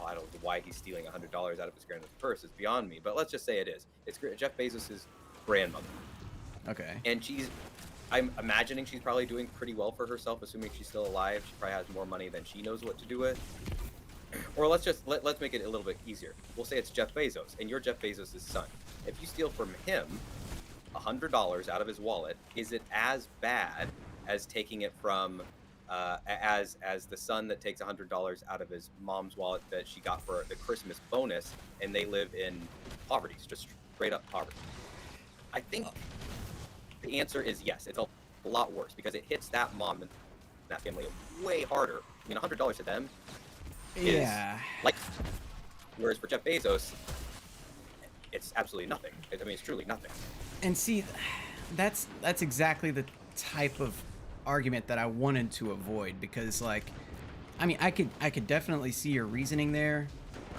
Speaker 2: I don't know why he's stealing $100 out of his grandmother's purse. It's beyond me. But let's just say it is. It's Jeff Bezos' grandmother.
Speaker 3: Okay.
Speaker 2: And I'm imagining she's probably doing pretty well for herself, assuming she's still alive. She probably has more money than she knows what to do with. Or let's make it a little bit easier. We'll say it's Jeff Bezos, and you're Jeff Bezos' son. If you steal from him $100 out of his wallet, is it as bad as taking it from as the son that takes $100 out of his mom's wallet that she got for the Christmas bonus, and they live in poverty, just straight up poverty? I think the answer is yes. It's a lot worse, because it hits that mom and that family way harder. I mean, $100 to them is like, whereas for Jeff Bezos, it's absolutely nothing. I mean, it's truly nothing.
Speaker 3: And see, that's exactly the type of argument that I wanted to avoid, because, like, I mean, I could definitely see your reasoning there,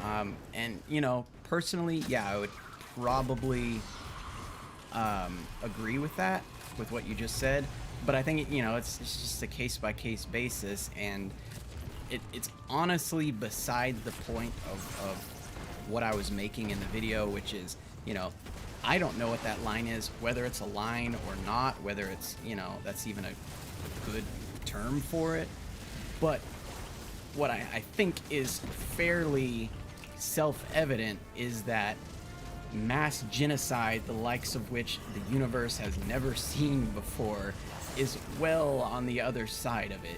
Speaker 3: and personally, yeah, I would probably agree with that, with what you just said. But I think it's just a case by case basis, and it's honestly beside the point of what I was making in the video, which is, I don't know what that line is, whether it's a line or not, whether it's, that's even a good term for it. But what I think is fairly self-evident is that mass genocide, the likes of which the universe has never seen before, is well on the other side of it,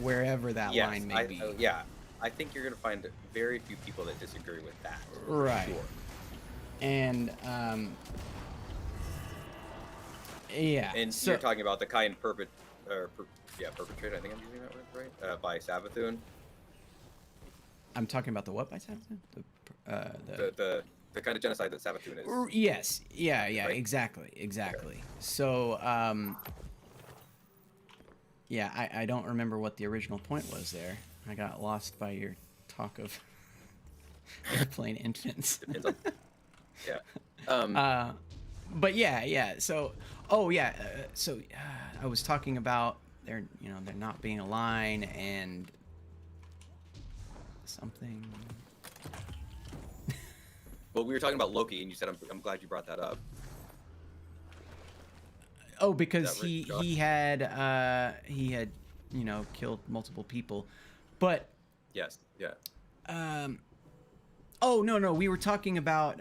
Speaker 3: wherever that line may be.
Speaker 2: Yeah, I think you're going to find very few people that disagree with that.
Speaker 3: Right.
Speaker 2: Sure.
Speaker 3: And Yeah.
Speaker 2: And
Speaker 3: So
Speaker 2: you're talking about the kind perpetrated. I think I'm using that word right. By Savathun.
Speaker 3: I'm talking about the what by Savathun?
Speaker 2: The kind of genocide that Savathun is.
Speaker 3: Yes. Yeah. Yeah.
Speaker 2: Right?
Speaker 3: Exactly. Exactly.
Speaker 2: Okay.
Speaker 3: So yeah, I don't remember what the original point was there. I got lost by your talk of airplane infants.
Speaker 2: Depends on. Yeah.
Speaker 3: But yeah. So, I was talking about they're not being a line and something.
Speaker 2: Well, we were talking about Loki, and you said I'm glad you brought that up.
Speaker 3: Oh, because
Speaker 2: Is that right, Josh?
Speaker 3: he had killed multiple people, but
Speaker 2: Yes. Yeah.
Speaker 3: oh no, we were talking about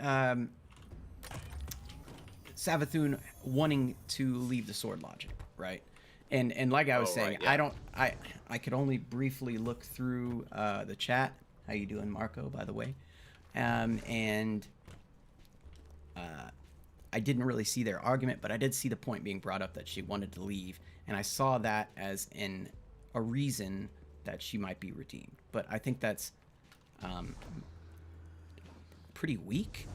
Speaker 3: Savathun wanting to leave the Sword Logic, right? And like I was saying,
Speaker 2: right, yeah.
Speaker 3: I could only briefly look through the chat. How you doing, Marco? By the way, and I didn't really see their argument, but I did see the point being brought up that she wanted to leave, and I saw that as a reason that she might be redeemed. But I think that's pretty weak,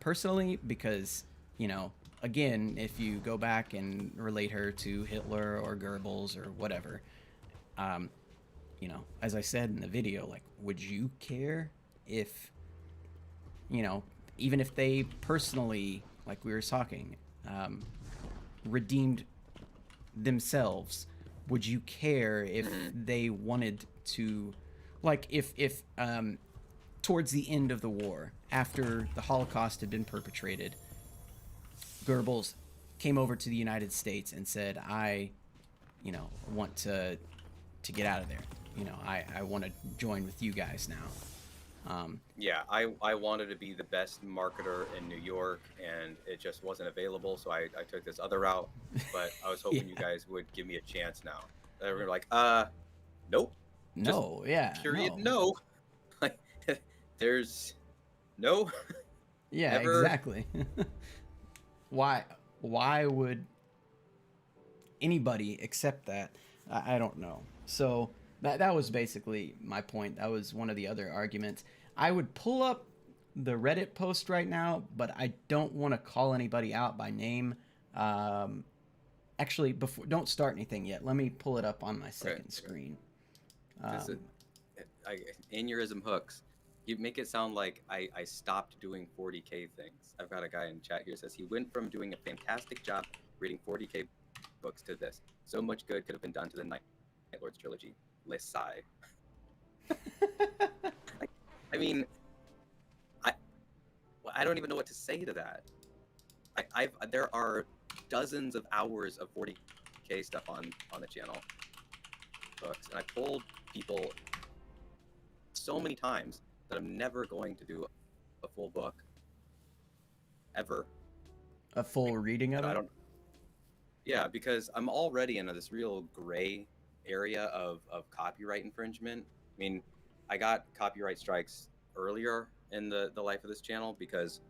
Speaker 3: personally, because again, if you go back and relate her to Hitler or Goebbels or whatever, as I said in the video, like, would you care if, even if they personally, like we were talking, redeemed themselves, would you care if they wanted to, like, if towards the end of the war, after the Holocaust had been perpetrated, Goebbels came over to the United States and said, I want to get out of there. I want to join with you guys now.
Speaker 2: Yeah, I wanted to be the best marketer in New York, and it just wasn't available, so I took this other route. But I was hoping you guys would give me a chance now. They were like, nope.
Speaker 3: No, yeah.
Speaker 2: Period. No. Like, there's no.
Speaker 3: Yeah,
Speaker 2: Never.
Speaker 3: exactly. Why would anybody accept that? I don't know. So that was basically my point. That was one of the other arguments. I would pull up the Reddit post right now, but I don't want to call anybody out by name. Actually, don't start anything yet. Let me pull it up on my second screen.
Speaker 2: Aneurysm hooks. You make it sound like I stopped doing 40K things. I've got a guy in chat here says he went from doing a fantastic job reading 40K books to this. So much good could have been done to the Night Lords trilogy. Let's sigh. I mean, I don't even know what to say to that. There are dozens of hours of 40K stuff on the channel books, and I told people so many times that I'm never going to do a full book ever.
Speaker 3: A full reading of it?
Speaker 2: Yeah, because I'm already in this real gray area of copyright infringement. I mean, I got copyright strikes earlier in the life of this channel because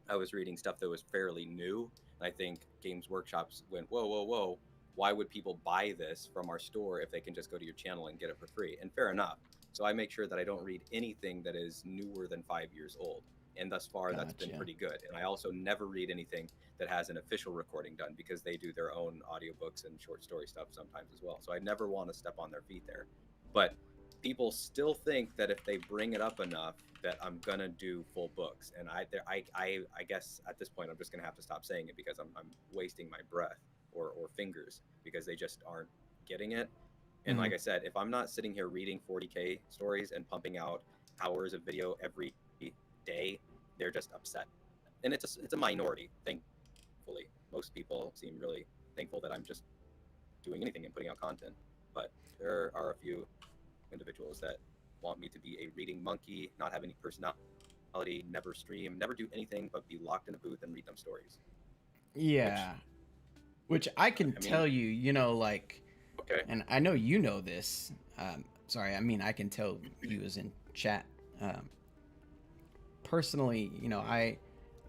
Speaker 2: I was reading stuff that was fairly new. And I think Games Workshops went, whoa, why would people buy this from our store if they can just go to your channel and get it for free? And fair enough. So I make sure that I don't read anything that is newer than 5 years old. And thus far, that's been pretty good. And I also never read anything that has an official recording done because they do their own audiobooks and short story stuff sometimes as well. So I never want to step on their feet there. But people still think that if they bring it up enough that I'm going to do full books. And I guess at this point, I'm just going to have to stop saying it because I'm wasting my breath or fingers because they just aren't getting it. And like I said, if I'm not sitting here reading 40K stories and pumping out hours of video every day, they're just upset. And it's a minority, thankfully. Most people seem really thankful that I'm just doing anything and putting out content. But there are a few individuals that want me to be a reading monkey, not have any personality, never stream, never do anything but be locked in a booth and read them stories.
Speaker 3: Yeah. Which I can tell you, like...
Speaker 2: Okay.
Speaker 3: And I know you know this. Sorry, I can tell you was in chat. Personally,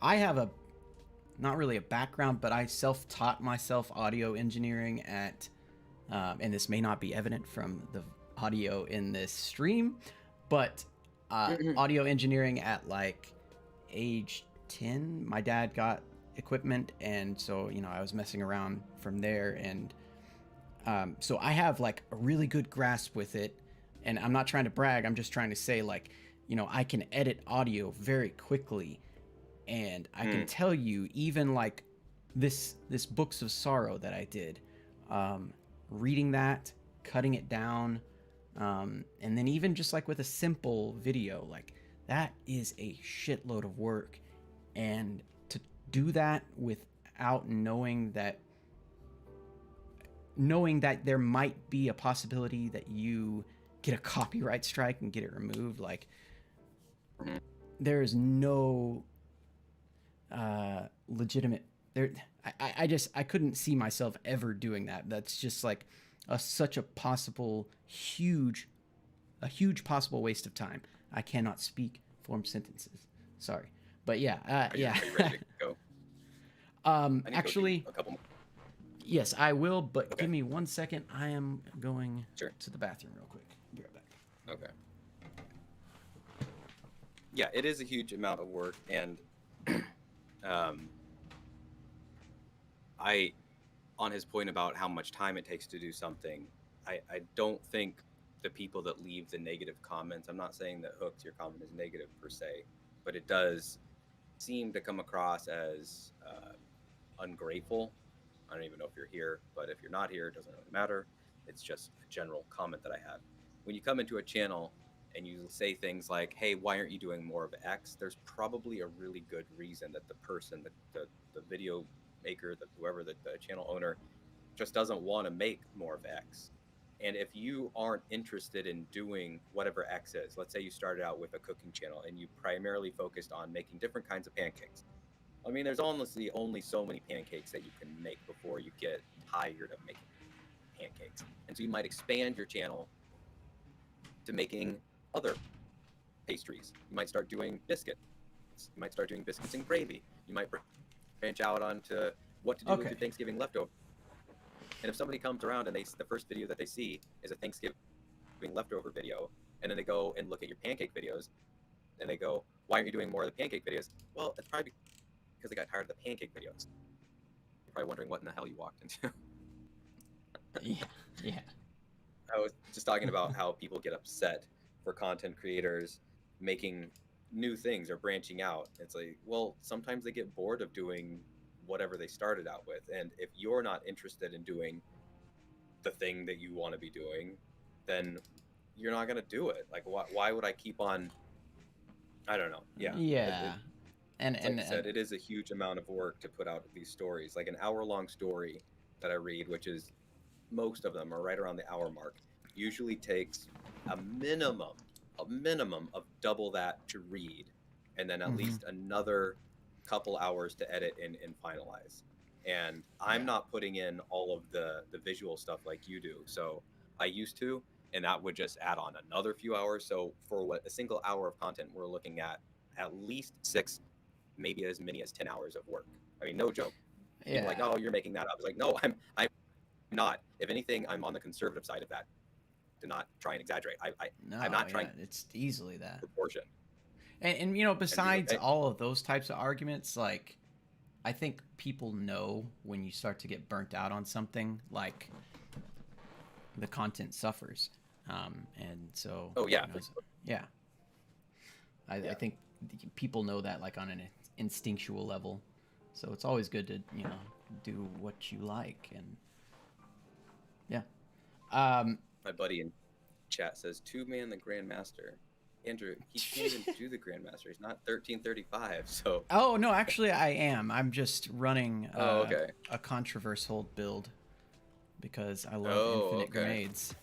Speaker 3: I have a not really a background, but I self-taught myself audio engineering at, and this may not be evident from the audio in this stream, but audio engineering at like age 10. My dad got equipment, and so, you know, I was messing around from there, and so I have like a really good grasp with it. And I'm not trying to brag, I'm just trying to say, like, you know, I can edit audio very quickly, and I can tell you, even like this Books of Sorrow that I did, reading that, cutting it down, and then even just like with a simple video, like that is a shitload of work. And to do that without knowing that there might be a possibility that you get a copyright strike and get it removed, like there is no legitimate there. I couldn't see myself ever doing that. That's just like such a huge possible waste of time. I cannot speak, form sentences. Sorry, but yeah,
Speaker 2: Are you ready to go? I need to go
Speaker 3: actually,
Speaker 2: do a couple more.
Speaker 3: yes, I will. But
Speaker 2: Okay.
Speaker 3: give me 1 second. I am going
Speaker 2: Sure.
Speaker 3: to the bathroom real quick. Be right back.
Speaker 2: Okay. Yeah, it is a huge amount of work, and on his point about how much time it takes to do something, I don't think the people that leave the negative comments, I'm not saying that Hooked, your comment is negative per se, but it does seem to come across as ungrateful. I don't even know if you're here, but if you're not here, it doesn't really matter. It's just a general comment that I have. When you come into a channel and you say things like, hey, why aren't you doing more of X? There's probably a really good reason that the person, the video maker, whoever the channel owner, just doesn't want to make more of X. And if you aren't interested in doing whatever X is, let's say you started out with a cooking channel and you primarily focused on making different kinds of pancakes. I mean, there's honestly only so many pancakes that you can make before you get tired of making pancakes. And so you might expand your channel to making other pastries. You might start doing biscuits. You might start doing biscuits and gravy. You might branch out onto what to do with your Thanksgiving leftover. And if somebody comes around and the first video that they see is a Thanksgiving leftover video, and then they go and look at your pancake videos, and they go, why aren't you doing more of the pancake videos? Well, it's probably because they got tired of the pancake videos. You're probably wondering what in the hell you walked into.
Speaker 3: Yeah.
Speaker 2: I was just talking about how people get upset for content creators making new things or branching out. It's like, well, sometimes they get bored of doing whatever they started out with. And if you're not interested in doing the thing that you want to be doing, then you're not going to do it. Like, why would I keep on? I don't know. Yeah.
Speaker 3: Yeah.
Speaker 2: Like I said, it is a huge amount of work to put out these stories. Like an hour-long story that I read, which is most of them are right around the hour mark, usually takes a minimum of double that to read, and then at least another couple hours to edit and finalize. And I'm not putting in all of the visual stuff like you do. So I used to, and that would just add on another few hours. So for a single hour of content, we're looking at least 6, maybe as many as 10 hours of work. I mean, no joke.
Speaker 3: Yeah.
Speaker 2: People are like, oh, you're making that up. It's like, no, I'm not. If anything, I'm on the conservative side of that. To not try and exaggerate. I'm not trying.
Speaker 3: It's easily that
Speaker 2: proportion.
Speaker 3: And you know, besides all of those types of arguments, like, I think people know when you start to get burnt out on something, like the content suffers. And so.
Speaker 2: Oh yeah.
Speaker 3: You know, yeah. I think people know that, like, on an instinctual level. So it's always good to, you know, do what you like. And yeah.
Speaker 2: My buddy in chat says 2-man the Grandmaster. Andrew, he can't even do the Grandmaster. He's not 1335, so.
Speaker 3: Oh no, actually I am. I'm just running
Speaker 2: okay.
Speaker 3: a controversial build because I love infinite grenades.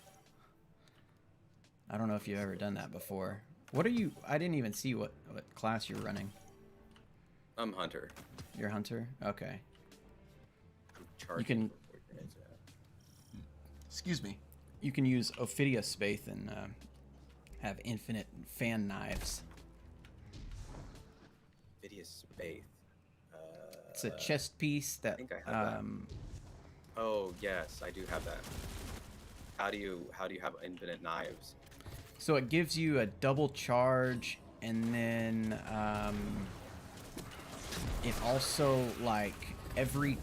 Speaker 3: I don't know if you've ever done that before. What are you? I didn't even see what class you're running.
Speaker 2: I'm Hunter.
Speaker 3: You're Hunter? Okay.
Speaker 2: You
Speaker 3: can. Excuse me. You can use Ophidia Spath and have infinite fan knives.
Speaker 2: Ophidia Spath.
Speaker 3: It's a chest piece that
Speaker 2: think I have that. Oh yes, I do have that. How do you have infinite knives?
Speaker 3: so it gives you a double charge, and then it also, like, every,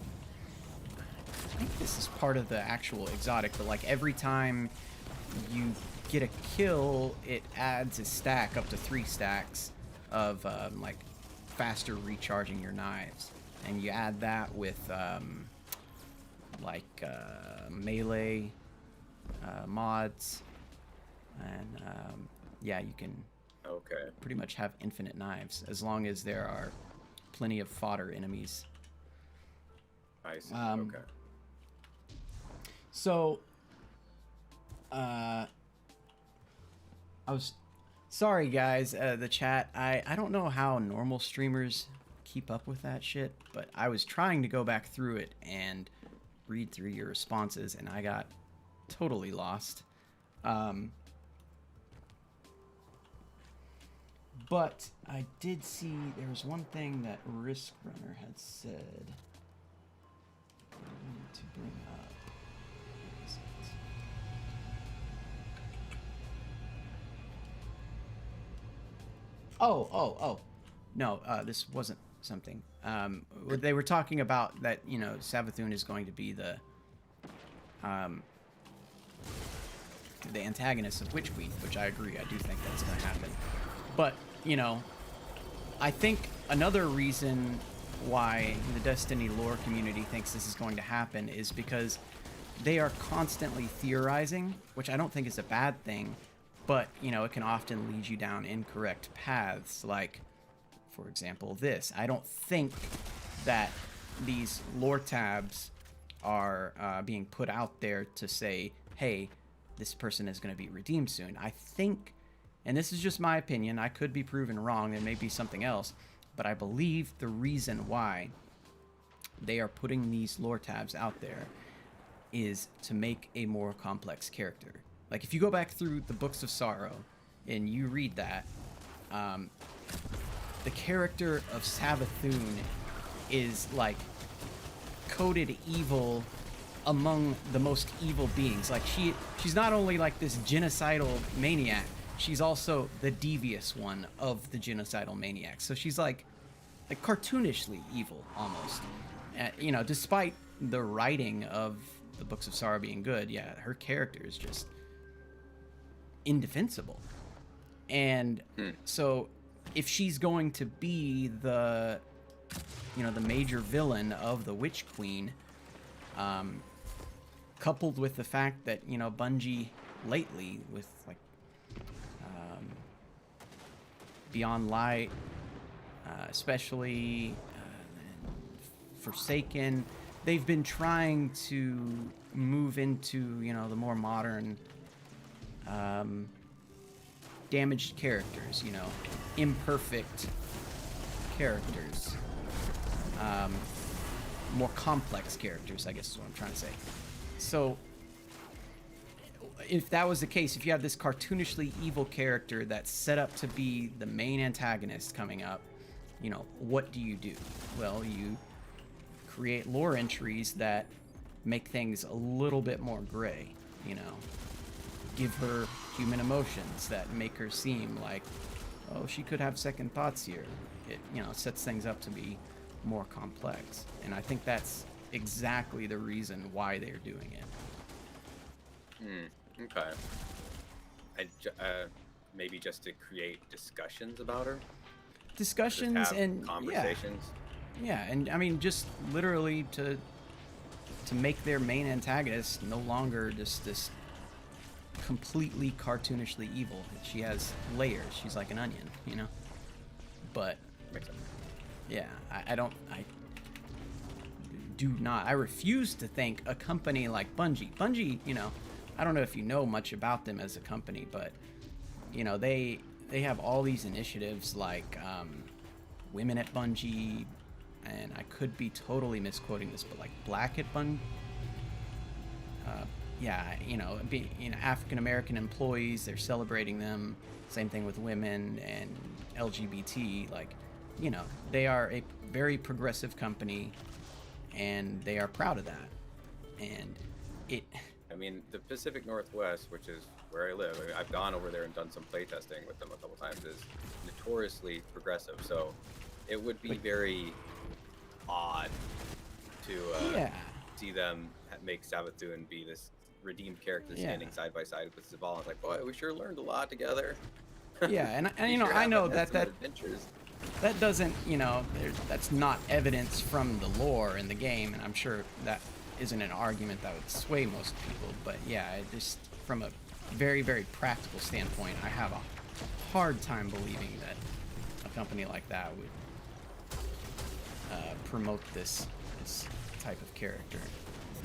Speaker 3: I think this is part of the actual exotic, but like every time you get a kill, it adds a stack up to 3 stacks of like faster recharging your knives, and you add that with like melee mods, and yeah, you can
Speaker 2: Okay.
Speaker 3: pretty much have infinite knives as long as there are plenty of fodder enemies.
Speaker 2: I see.
Speaker 3: Um,
Speaker 2: Okay.
Speaker 3: So, I was sorry, guys, the chat. I don't know how normal streamers keep up with that shit, but I was trying to go back through it and read through your responses, and I got totally lost. But I did see there was one thing that Risk Runner had said. I need to bring up. Where is it? Oh. No, this wasn't something. They were talking about that, you know, Savathun is going to be the antagonist of Witch Queen, which I agree. I do think that's going to happen. But, you know, I think another reason why the Destiny lore community thinks this is going to happen is because they are constantly theorizing, which I don't think is a bad thing, but, you know, it can often lead you down incorrect paths, like, for example, this. I don't think that these lore tabs are being put out there to say, hey, this person is going to be redeemed soon. I think, and this is just my opinion, I could be proven wrong, there may be something else, but I believe the reason why they are putting these lore tabs out there is to make a more complex character. Like, if you go back through the Books of Sorrow and you read that, the character of Savathun is, like, coded evil among the most evil beings. Like, she's not only, like, this genocidal maniac, she's also the devious one of the genocidal maniacs. So she's, like cartoonishly evil, almost. You know, despite the writing of the Books of Sorrow being good, yeah, her character is just indefensible. And so if she's going to be the, you know, the major villain of the Witch Queen, coupled with the fact that, you know, Bungie lately with, like, Beyond Light, especially Forsaken, they've been trying to move into, you know, the more modern damaged characters, you know, imperfect characters, more complex characters, I guess is what I'm trying to say. So if that was the case, if you have this cartoonishly evil character that's set up to be the main antagonist coming up, you know, what do? Well, you create lore entries that make things a little bit more gray, you know. Give her human emotions that make her seem like, oh, she could have second thoughts here. It, you know, sets things up to be more complex. And I think that's exactly the reason why they're doing it.
Speaker 2: Okay. Maybe just to create discussions about her?
Speaker 3: Discussions
Speaker 2: Just have
Speaker 3: and
Speaker 2: conversations?
Speaker 3: Yeah, and I mean, just literally to make their main antagonist no longer just this completely cartoonishly evil. She has layers. She's like an onion, you know? But
Speaker 2: Makes sense.
Speaker 3: yeah, I refuse to think a company like Bungie, you know, I don't know if you know much about them as a company, but, you know, they have all these initiatives like Women at Bungie, and I could be totally misquoting this, but like Black at Bungie. Yeah, you know, African American employees, they're celebrating them. Same thing with women and LGBT. Like, you know, they are a very progressive company, and they are proud of that. And it,
Speaker 2: I mean, the Pacific Northwest, which is where I live, I've gone over there and done some playtesting with them a couple times, is notoriously progressive. So it would be very odd to
Speaker 3: yeah,
Speaker 2: see them make Savathun be this redeemed character
Speaker 3: Yeah.
Speaker 2: standing side by side with Zavala. It's like, boy, we sure learned a lot together.
Speaker 3: yeah, and
Speaker 2: We
Speaker 3: you know,
Speaker 2: sure
Speaker 3: I
Speaker 2: have
Speaker 3: know
Speaker 2: had
Speaker 3: that
Speaker 2: some
Speaker 3: that
Speaker 2: adventures.
Speaker 3: that doesn't, you know, that's not evidence from the lore in the game, and I'm sure that isn't an argument that would sway most people. But yeah, just from a very, very practical standpoint, I have a hard time believing that a company like that would promote this type of character,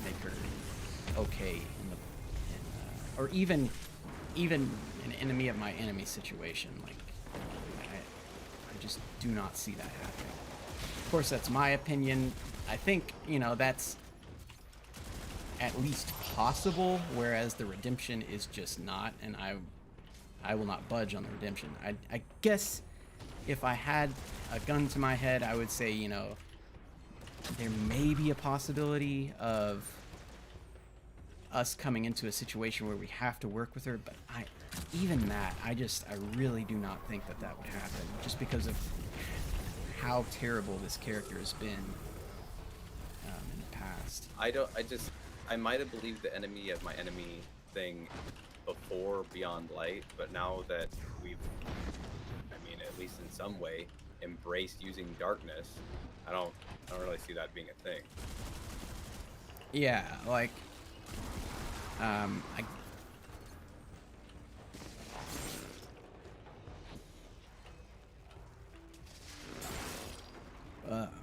Speaker 3: make her okay or even an enemy of my enemy situation. Like, I just do not see that happening. Of course, that's my opinion. I think, you know, that's at least possible, whereas the redemption is just not, and I will not budge on the redemption. I guess if I had a gun to my head, I would say, you know, there may be a possibility of us coming into a situation where we have to work with her, but even that, I really do not think that would happen, just because of how terrible this character has been in the past.
Speaker 2: I might have believed the enemy of my enemy thing before Beyond Light, but now that we've, I mean, at least in some way, embraced using darkness, I don't really see that being a thing.
Speaker 3: Yeah, like,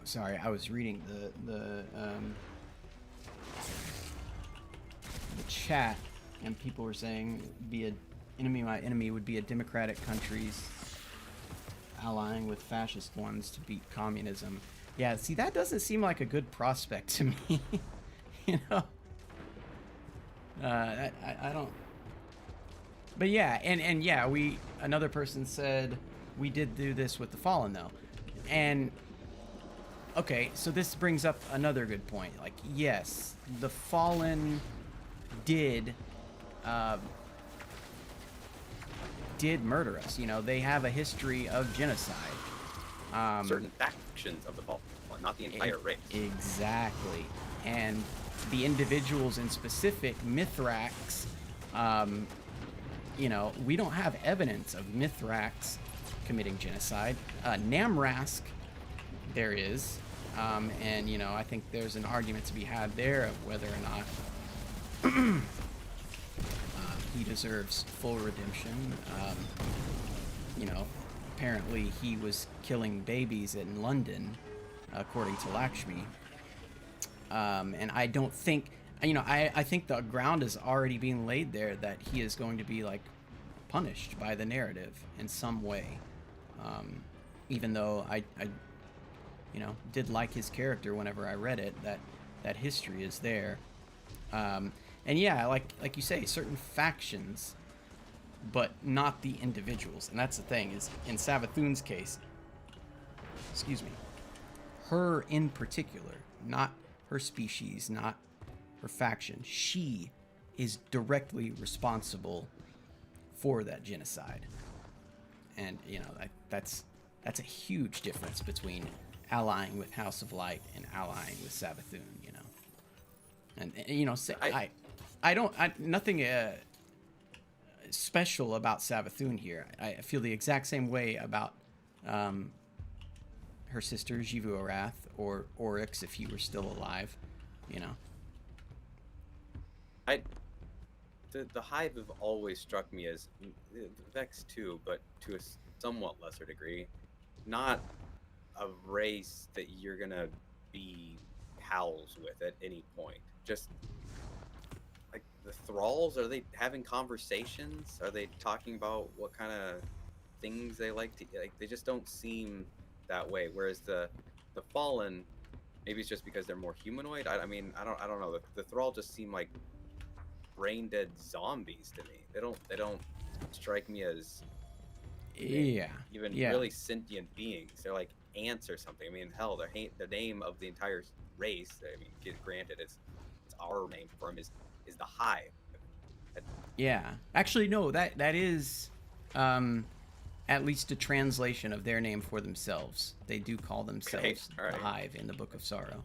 Speaker 3: sorry, I was reading the chat, and people were saying my enemy would be a democratic countries allying with fascist ones to beat communism. Yeah, see, that doesn't seem like a good prospect to me. You know? I don't. But yeah, and yeah, another person said we did do this with the Fallen though. And okay, so this brings up another good point. Like, yes, the Fallen did murder us. You know, they have a history of genocide.
Speaker 2: Certain factions of the Fallen, not the entire race.
Speaker 3: Exactly. And the individuals in specific, Mithrax, you know, we don't have evidence of Mithrax committing genocide. Namrask, there is. And, you know, I think there's an argument to be had there of whether or not he deserves full redemption. You know, apparently he was killing babies in London, according to Lakshmi. And I don't think, you know, I think the ground is already being laid there that he is going to be, like, punished by the narrative in some way. Even though I you know, did like his character whenever I read it, that history is there. And yeah, like you say, certain factions, but not the individuals. And that's the thing, is in Savathun's case, excuse me, her in particular, not her species, not her faction, she is directly responsible for that genocide. And, you know, that's a huge difference between allying with House of Light and allying with Savathun, you know. And you know, nothing special about Savathun here. I feel the exact same way about her sister Jivu Arath or Oryx if he were still alive, you know.
Speaker 2: The Hive have always struck me as Vex too, but to a somewhat lesser degree, not a race that you're gonna be pals with at any point. Just like the thralls, are they having conversations? Are they talking about what kind of things they like to like? They just don't seem that way. Whereas the Fallen, maybe it's just because they're more humanoid. I mean, I don't know. The thrall just seem like brain dead zombies to me. They don't strike me as
Speaker 3: Yeah.
Speaker 2: even
Speaker 3: Yeah.
Speaker 2: really sentient beings. They're like ants or something. I mean, hell, the name of the entire race. I mean, granted, it's our name for them is the Hive.
Speaker 3: Yeah. Actually, no. That is, at least a translation of their name for themselves. They do call themselves
Speaker 2: all right.
Speaker 3: the Hive in the Book of Sorrow.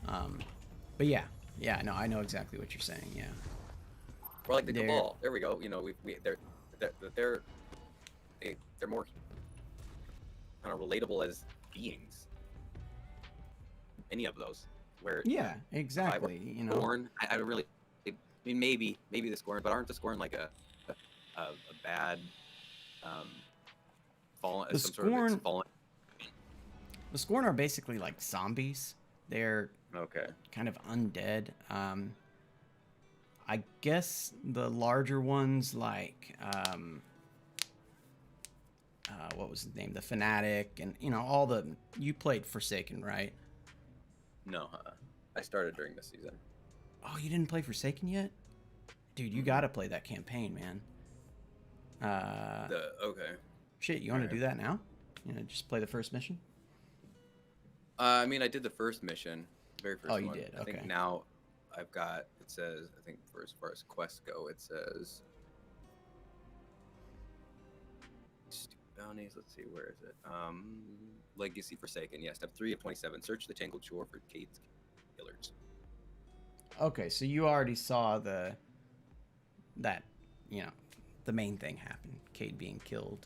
Speaker 3: But yeah, no, I know exactly what you're saying. Yeah.
Speaker 2: Or like the Cabal. There we go. You know, they're more kind of relatable as beings. Any of those. Where
Speaker 3: Yeah, exactly. You know.
Speaker 2: Scorn, I really, I mean, maybe the Scorn, but aren't the Scorn like a bad fallen?
Speaker 3: The
Speaker 2: some
Speaker 3: Scorn.
Speaker 2: sort of fallen.
Speaker 3: The Scorn are basically like zombies. They're
Speaker 2: Okay.
Speaker 3: kind of undead. I guess the larger ones, like what was his name? The Fanatic, and you know, all the. You played Forsaken, right?
Speaker 2: No, I started during this season.
Speaker 3: Oh, you didn't play Forsaken yet? Dude, you gotta play that campaign, man.
Speaker 2: Okay.
Speaker 3: Shit, you want to do that now? You know, just play the first mission?
Speaker 2: I mean, I did the first mission, very first one.
Speaker 3: Oh, you did?
Speaker 2: I think
Speaker 3: Okay.
Speaker 2: now I've got, it says, I think for as far as quests go, it says bounties. Let's see, where is it? Legacy Forsaken. Yeah, step 3 of 27. Search the tangled shore for Kate's killers.
Speaker 3: Okay, so you already saw that, you know, the main thing happened. Cade being killed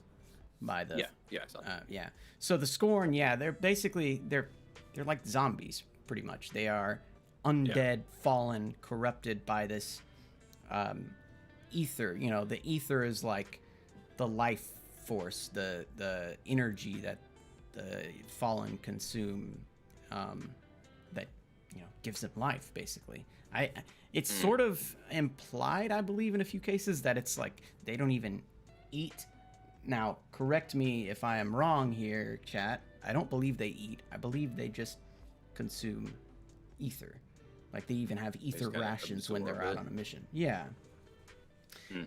Speaker 3: by the...
Speaker 2: Yeah, I saw that.
Speaker 3: Yeah. So the Scorn, yeah, they're basically, they're like zombies, pretty much. They are undead, fallen, corrupted by this ether. You know, the ether is like the life force, the energy that the fallen consume, that, you know, gives them life, basically. It's sort of implied, I believe, in a few cases that it's like they don't even eat. Now, correct me if I am wrong here, chat. I don't believe they eat. I believe they just consume ether. Like they even have ether rations when they're out on a mission. Yeah.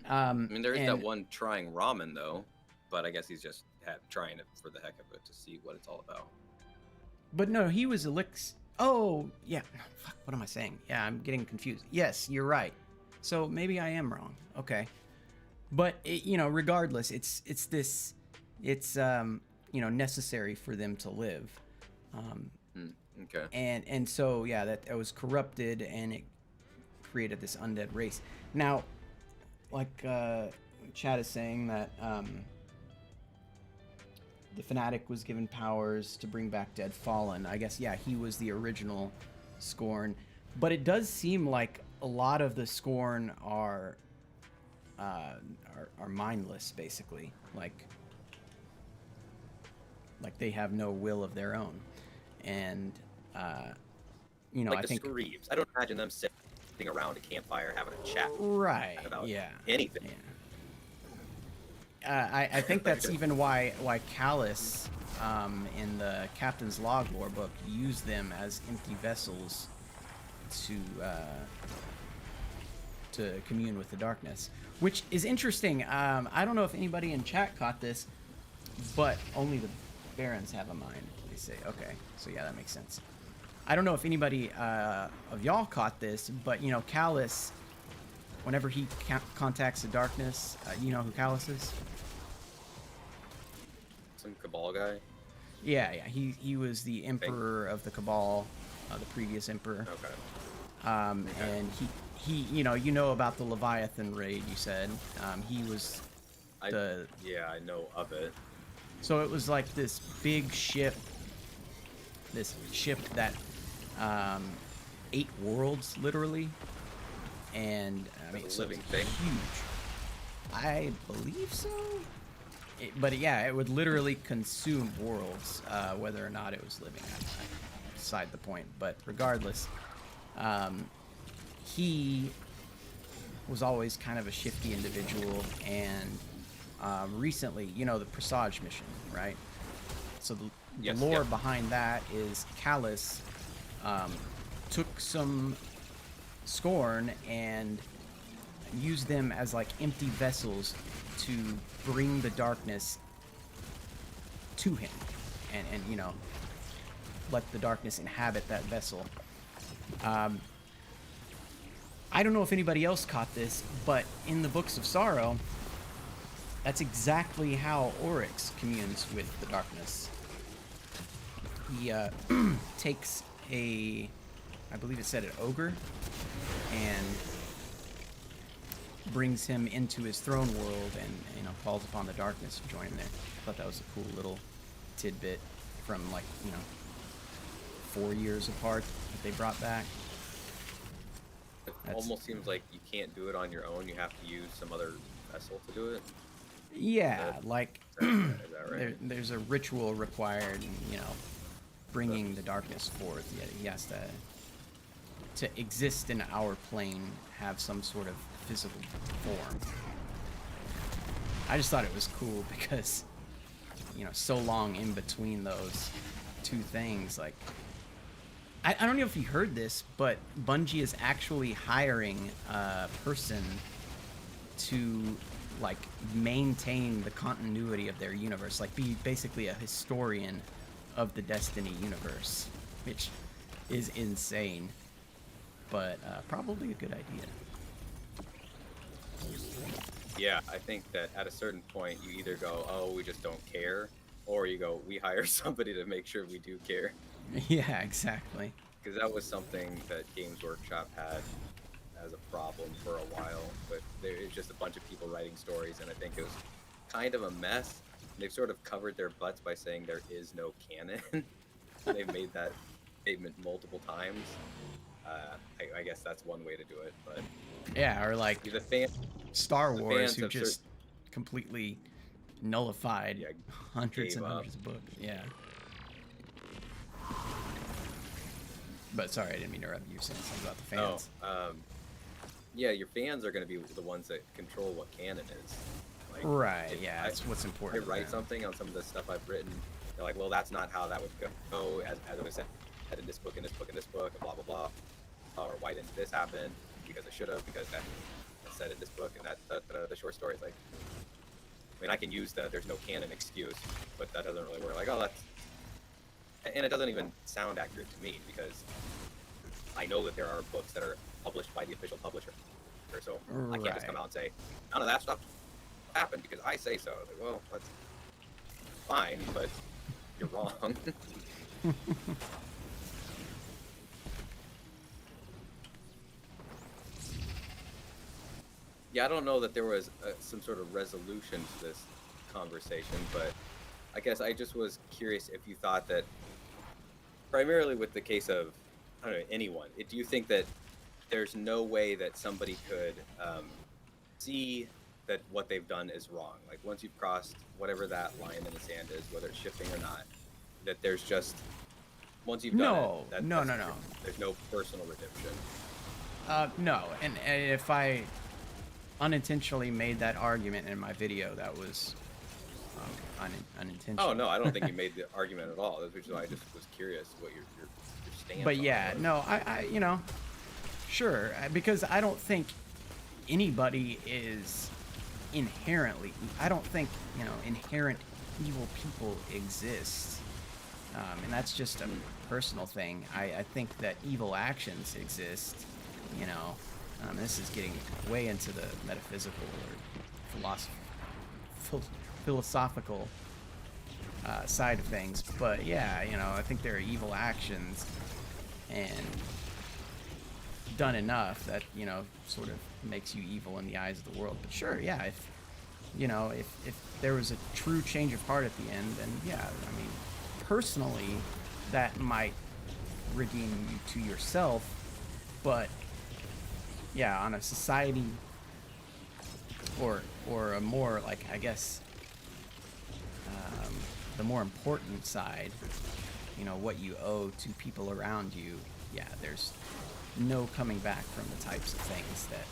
Speaker 2: I mean, there is that one trying ramen though, but I guess he's just trying it for the heck of it to see what it's all about.
Speaker 3: But no, he was elixir. Oh, yeah. Fuck, what am I saying? Yeah, I'm getting confused. Yes, you're right. So maybe I am wrong. Okay. But, you know, regardless, it's you know, necessary for them to live.
Speaker 2: Okay.
Speaker 3: And so, yeah, that was corrupted and it created this undead race. Now, like Chad is saying that the Fanatic was given powers to bring back dead fallen. I guess, yeah, he was the original Scorn. But it does seem like a lot of the Scorn are mindless, basically. Like they have no will of their own. And, you know,
Speaker 2: like
Speaker 3: I think...
Speaker 2: the Screeves. I don't imagine them sitting around a campfire having a chat.
Speaker 3: Right,
Speaker 2: about
Speaker 3: yeah.
Speaker 2: anything.
Speaker 3: Yeah. I think that's even why Callus, in the Captain's Log lore book, used them as empty vessels to commune with the darkness, which is interesting. I don't know if anybody in chat caught this, but only the Barons have a mind, they say. Okay, so yeah, that makes sense. I don't know if anybody of y'all caught this, but, you know, Callus, whenever he contacts the darkness, you know who Callus is?
Speaker 2: Some Cabal guy?
Speaker 3: Yeah. He was the Emperor of the Cabal, the previous Emperor.
Speaker 2: Okay.
Speaker 3: And he you know about the Leviathan raid, you said. He was
Speaker 2: yeah, I know of it.
Speaker 3: So it was like this big ship, that ate worlds, literally. And, I mean,
Speaker 2: Like a
Speaker 3: so
Speaker 2: living
Speaker 3: it's
Speaker 2: thing?
Speaker 3: huge. I believe so. But yeah, it would literally consume worlds, whether or not it was living. Beside the point. But regardless, he was always kind of a shifty individual, and recently, you know, the Presage mission, right? So the lore behind that is Callus took some Scorn and used them as like empty vessels to bring the darkness to him. and you know, let the darkness inhabit that vessel. I don't know if anybody else caught this, but in the Books of Sorrow, that's exactly how Oryx communes with the darkness. He takes I believe it said an ogre, and brings him into his throne world, and you know, calls upon the darkness to join him there. I thought that was a cool little tidbit from, like, you know, 4 years apart that they brought back.
Speaker 2: It almost seems like you can't do it on your own. You have to use some other vessel to do it.
Speaker 3: Yeah, like
Speaker 2: Is that right?
Speaker 3: there's a ritual required, and, you know, bringing the darkness forth. Yeah, he has to exist in our plane, have some sort of physical form. I just thought it was cool because, you know, so long in between those two things. Like, I don't know if you heard this, but Bungie is actually hiring a person to, like, maintain the continuity of their universe, like be basically a historian of the Destiny universe, which is insane, but probably a good idea.
Speaker 2: Yeah, I think that at a certain point you either go, oh, we just don't care, or you go, we hire somebody to make sure we do care.
Speaker 3: Yeah, exactly.
Speaker 2: Because that was something that Games Workshop had as a problem for a while, but there is just a bunch of people writing stories, and I think it was kind of a mess. They've sort of covered their butts by saying there is no canon. They've made that statement multiple times. I guess that's one way to do it, but
Speaker 3: Yeah, or like
Speaker 2: the fan,
Speaker 3: Star
Speaker 2: the
Speaker 3: Wars,
Speaker 2: fans
Speaker 3: who
Speaker 2: have
Speaker 3: just completely nullified
Speaker 2: Yeah,
Speaker 3: hundreds
Speaker 2: gave
Speaker 3: and
Speaker 2: up.
Speaker 3: hundreds of books. Yeah. But sorry, I didn't mean to interrupt you. Saying something about the fans.
Speaker 2: Yeah, your fans are going to be the ones that control what canon is. Like,
Speaker 3: Right.
Speaker 2: if
Speaker 3: Yeah,
Speaker 2: I-
Speaker 3: that's what's
Speaker 2: I
Speaker 3: important. to
Speaker 2: write
Speaker 3: them.
Speaker 2: something on some of the stuff I've written, they're like, well, that's not how that would go as it was said in this book, and blah, blah, blah. Or why didn't this happen? Because it should have, because that said in this book, and that the short story is like, I mean, I can use the there's no canon excuse, but that doesn't really work. Like, oh, that's, and it doesn't even sound accurate to me, because I know that there are books that are published by the official publisher. So I can't just come out and say, none of that stuff happened because I say so. Like, well, that's fine, but you're wrong. Yeah, I don't know that there was some sort of resolution to this conversation, but I guess I just was curious if you thought that, primarily with the case of, I don't know, anyone, do you think that there's no way that somebody could see that what they've done is wrong? Like, once you've crossed whatever that line in the sand is, whether it's shifting or not, that there's just, once you've done it,
Speaker 3: No.
Speaker 2: There's no personal redemption.
Speaker 3: No, and if I unintentionally made that argument in my video, that was unintentional.
Speaker 2: Oh, no, I don't think you made the argument at all. That's why I just was curious what your stance
Speaker 3: But
Speaker 2: on
Speaker 3: yeah,
Speaker 2: it was.
Speaker 3: no, I you know, sure, because I don't think anybody is inherently, I don't think, you know, inherent evil people exist. And that's just a personal thing. I think that evil actions exist, you know. This is getting way into the metaphysical or philosophical side of things. But yeah, you know, I think there are evil actions, and done enough that, you know, sort of makes you evil in the eyes of the world. But sure, yeah, if you know, if there was a true change of heart at the end, then yeah, I mean, personally, that might redeem you to yourself. But yeah, on a society or a more, like, I guess, the more important side, you know, what you owe to people around you, yeah, there's no coming back from the types of things that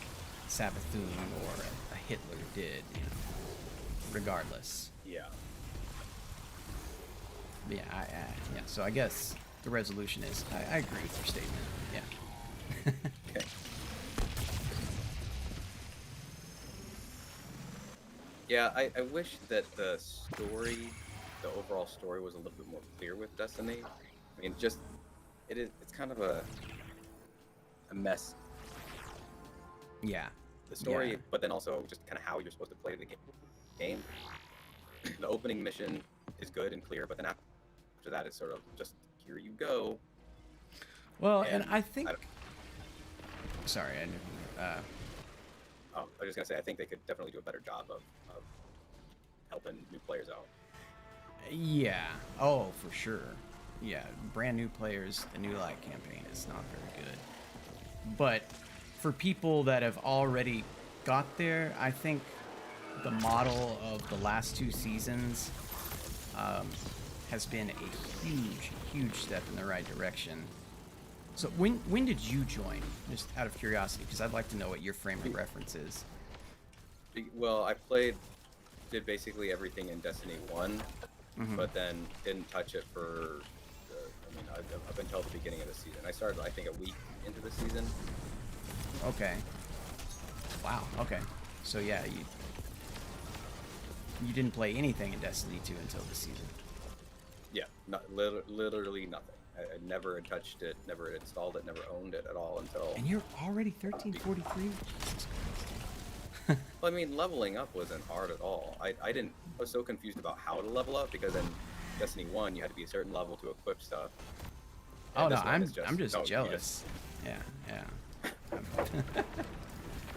Speaker 3: Savathun or a Hitler did, you know, regardless.
Speaker 2: Yeah.
Speaker 3: Yeah, yeah. So I guess the resolution is I agree with your statement. Yeah.
Speaker 2: Okay. Yeah, I wish that the story the overall story was a little bit more clear with Destiny. I mean, just it's kind of a mess,
Speaker 3: Yeah.
Speaker 2: the story,
Speaker 3: Yeah.
Speaker 2: but then also just kind of how you're supposed to play the game. The opening mission is good and clear, but then after that, it's sort of just here you go.
Speaker 3: Well, and I think.
Speaker 2: I
Speaker 3: Sorry, I didn't.
Speaker 2: I was just gonna say I think they could definitely do a better job of helping new players out.
Speaker 3: Yeah. Oh, for sure. Yeah, brand new players, the new light campaign is not very good. But for people that have already got there, I think the model of the last 2 seasons has been a huge step in the right direction. So when did you join? Just out of curiosity, because I'd like to know what your frame of reference is.
Speaker 2: Well, did basically everything in Destiny 1, but then didn't touch it for, up until the beginning of the season. I started, I think, a week into the season.
Speaker 3: Okay. Wow. Okay. So yeah, you didn't play anything in Destiny 2 until the season.
Speaker 2: Yeah, literally nothing. I never had touched it, never had installed it, never owned it at all until...
Speaker 3: And you're already 1343? Jesus Christ.
Speaker 2: Well, I mean, leveling up wasn't hard at all. I was so confused about how to level up, because in Destiny 1, you had to be a certain level to equip stuff.
Speaker 3: Oh, no, I'm just jealous. Yeah.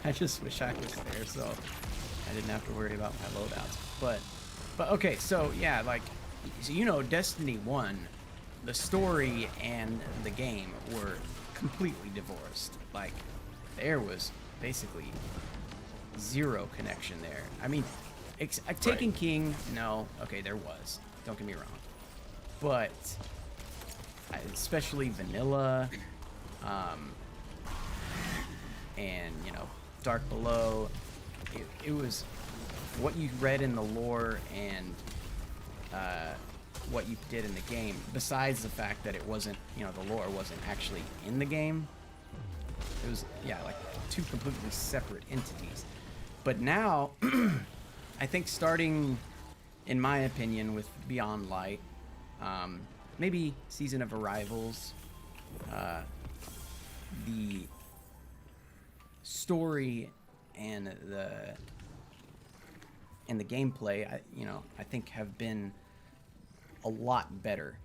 Speaker 3: I just wish I was there, so I didn't have to worry about my loadouts. But okay, so yeah, like, so Destiny 1, the story and the game were completely divorced. Like, there was basically zero connection there. I mean, Taken King, no, okay, there was. Don't get me wrong. But especially vanilla, and Dark Below, it was what you read in the lore and what you did in the game, besides the fact that it wasn't, the lore wasn't actually in the game. It was, like 2 completely separate entities. But now, I think starting, in my opinion, with Beyond Light, maybe Season of Arrivals, the story and the gameplay, I think have been a lot better.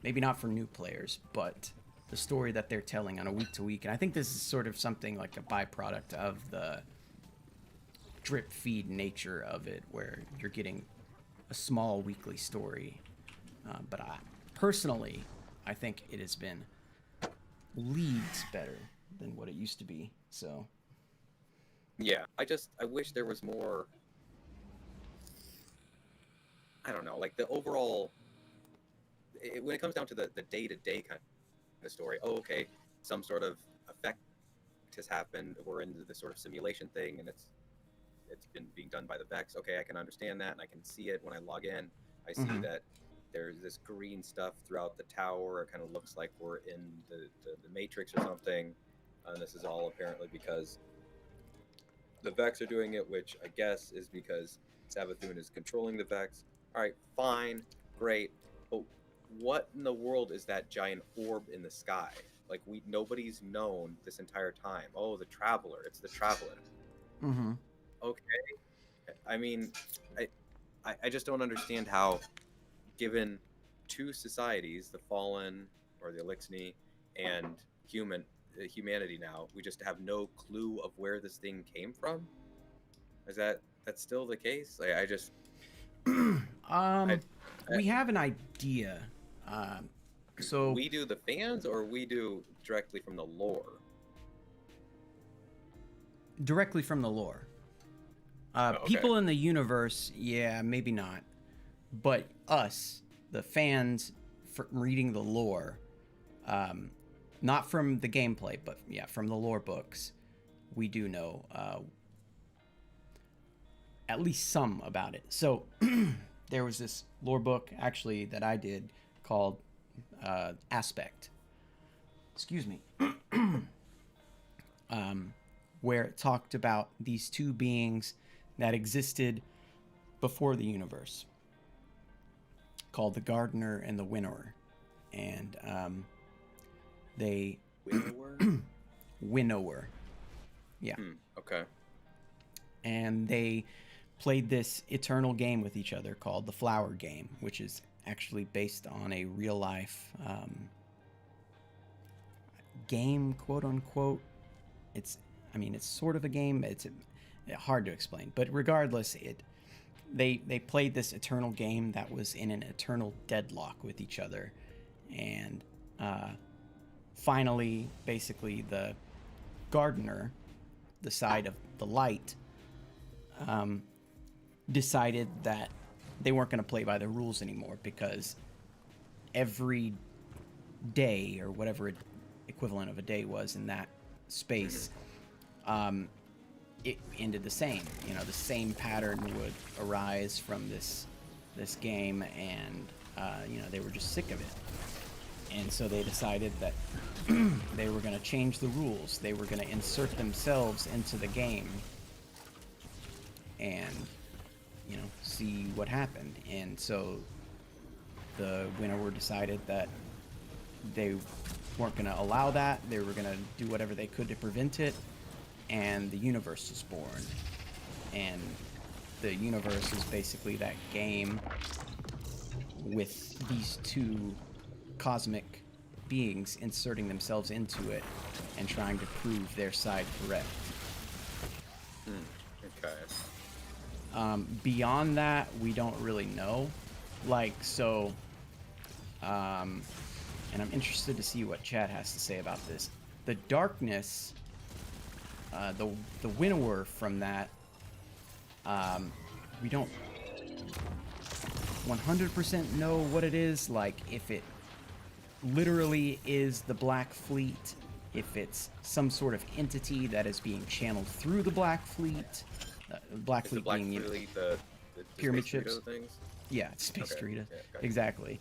Speaker 3: Maybe not for new players, but the story that they're telling on a week to week. And I think this is sort of something like a byproduct of the drip feed nature of it, where you're getting a small weekly story. But personally, I think it has been leagues better than what it used to be. So
Speaker 2: yeah, I wish there was more, I don't know, like the overall, when it comes down to the day-to-day kind of story, okay, some sort of effect has happened, we're in this sort of simulation thing, and it's been being done by the Vex. Okay, I can understand that, and I can see it when I log in. I see that there's this green stuff throughout the tower. It kind of looks like we're in the Matrix or something, and this is all apparently because the Vex are doing it, which I guess is because Savathun is controlling the Vex. All right, fine, great, but what in the world is that giant orb in the sky? Like, nobody's known this entire time. Oh, the Traveler. It's the Traveler. Okay. I mean, I just don't understand how, given 2 societies, the Fallen or the Elixni and humanity now, we just have no clue of where this thing came from. Is that's still the case? Like, I just
Speaker 3: we have an idea. So
Speaker 2: we do, the fans, or we do directly from the lore?
Speaker 3: Directly from the lore.
Speaker 2: Okay.
Speaker 3: People in the universe, yeah, maybe not. But us, the fans, for reading the lore, not from the gameplay, but yeah, from the lore books, we do know at least some about it. So there was this lore book, actually, that I did called Aspect. Excuse me. Where it talked about these 2 beings that existed before the universe. called the Gardener and the Winnower, and they
Speaker 2: Winnower?
Speaker 3: Winnower, yeah,
Speaker 2: Okay.
Speaker 3: and they played this eternal game with each other called the Flower Game, which is actually based on a real life game, quote unquote. It's sort of a game. It's hard to explain, but regardless, they played this eternal game that was in an eternal deadlock with each other, and finally, basically, the Gardener, the side of the light, decided that they weren't going to play by the rules anymore, because every day, or whatever equivalent of a day was in that space, it ended the same. The same pattern would arise from this game, and they were just sick of it. And so they decided that they were going to change the rules. They were going to insert themselves into the game and see what happened. And so the Winnower decided that they weren't going to allow that. They were going to do whatever they could to prevent it, and the universe was born. And the universe is basically that game with these two cosmic beings inserting themselves into it and trying to prove their side correct.
Speaker 2: Okay.
Speaker 3: Beyond that, we don't really know. And I'm interested to see what Chad has to say about this. The darkness, the Winnower from that, we don't 100% know what it is. Like, if it literally is the Black Fleet, if it's some sort of entity that is being channeled through the Black Fleet. Black Fleet being
Speaker 2: the
Speaker 3: pyramid
Speaker 2: Space
Speaker 3: ships.
Speaker 2: Dorito things?
Speaker 3: Yeah, Space
Speaker 2: Okay.
Speaker 3: Dorito.
Speaker 2: Yeah, gotcha.
Speaker 3: Exactly.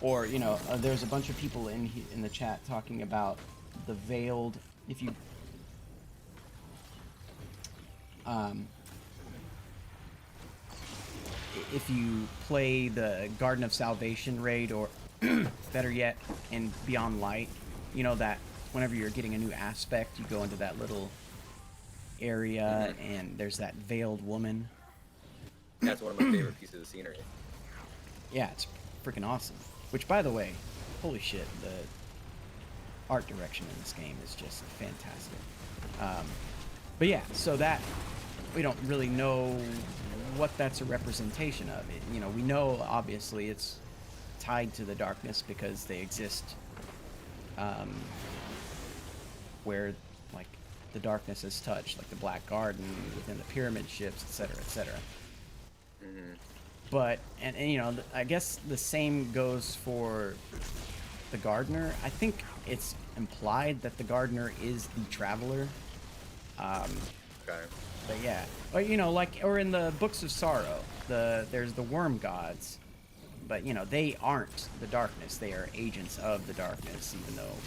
Speaker 3: Or there's a bunch of people in the chat talking about the veiled. If you play the Garden of Salvation raid, or better yet, in Beyond Light, that whenever you're getting a new aspect, you go into that little area, and there's that veiled woman.
Speaker 2: That's one of my favorite pieces of scenery.
Speaker 3: Yeah, it's freaking awesome. Which, by the way, holy shit, the art direction in this game is just fantastic. But yeah, so that, we don't really know what that's a representation of. We know, obviously, it's tied to the darkness because they exist where, like, the darkness is touched, like the Black Garden, within the pyramid ships, etc., etc. But, and I guess the same goes for the Gardener. I think it's implied that the Gardener is the Traveler.
Speaker 2: Okay.
Speaker 3: But yeah, or in the Books of Sorrow, there's the Worm Gods, but they aren't the darkness. They are agents of the darkness, even though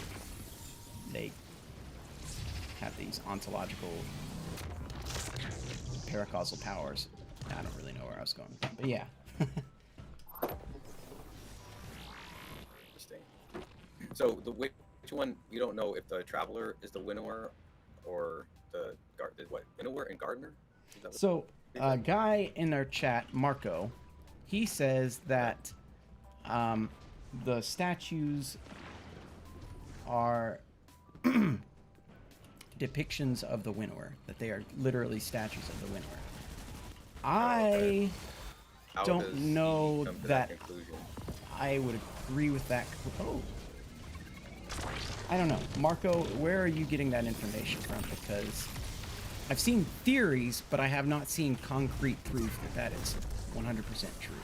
Speaker 3: they have these ontological paracausal powers. I don't really know where I was going, but yeah.
Speaker 2: Interesting. So which one, you don't know if the Traveler is the Winnower or the Winnower and Gardener? Is that what-
Speaker 3: So, a guy in our chat, Marco, he says that the statues are depictions of the Winnower, that they are literally statues of the Winnower.
Speaker 2: okay. How
Speaker 3: don't
Speaker 2: does he
Speaker 3: know
Speaker 2: come to
Speaker 3: that-
Speaker 2: conclusion?
Speaker 3: I would agree with that. Oh. I don't know. Marco, where are you getting that information from? Because I've seen theories, but I have not seen concrete proof that that is 100% true.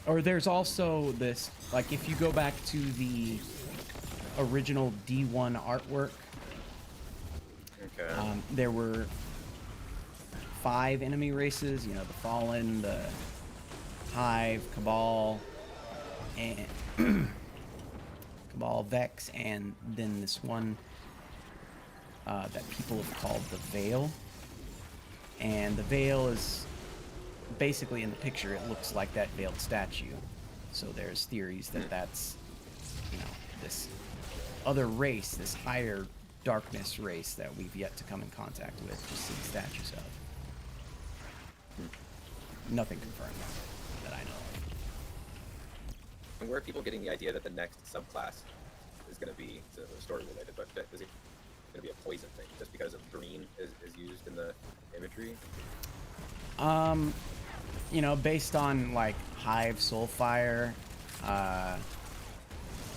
Speaker 3: Or there's also this, like, if you go back to the original D1 artwork,
Speaker 2: Okay.
Speaker 3: there were 5 enemy races, the Fallen, the Hive, Cabal, and Cabal, Vex, and then this one that people have called the Veil. And the Veil is basically, in the picture, it looks like that veiled statue. So there's theories that that's, you know, this other race, this higher darkness race that we've yet to come in contact with, just seen statues of. Nothing confirmed that I know of.
Speaker 2: And where are people getting the idea that the next subclass is going to be story related, but is it going to be a poison thing just because of green is used in the imagery?
Speaker 3: You know, based on like Hive Soulfire,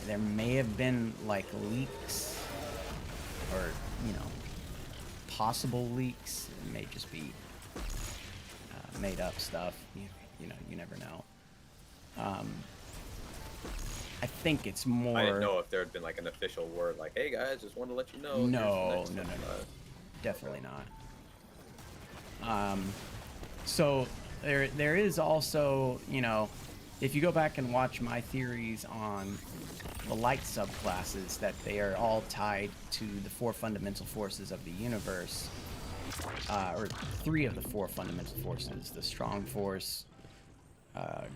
Speaker 3: there may have been like leaks, or you know, possible leaks. It may just be made up stuff. You know, you never know. I think it's more.
Speaker 2: I didn't know if there had been like an official word, like, "Hey guys, just wanted to let you know."
Speaker 3: No, definitely not. So there is also, you know, if you go back and watch my theories on the light subclasses, that they are all tied to the 4 fundamental forces of the universe, or 3 of the 4 fundamental forces: the strong force,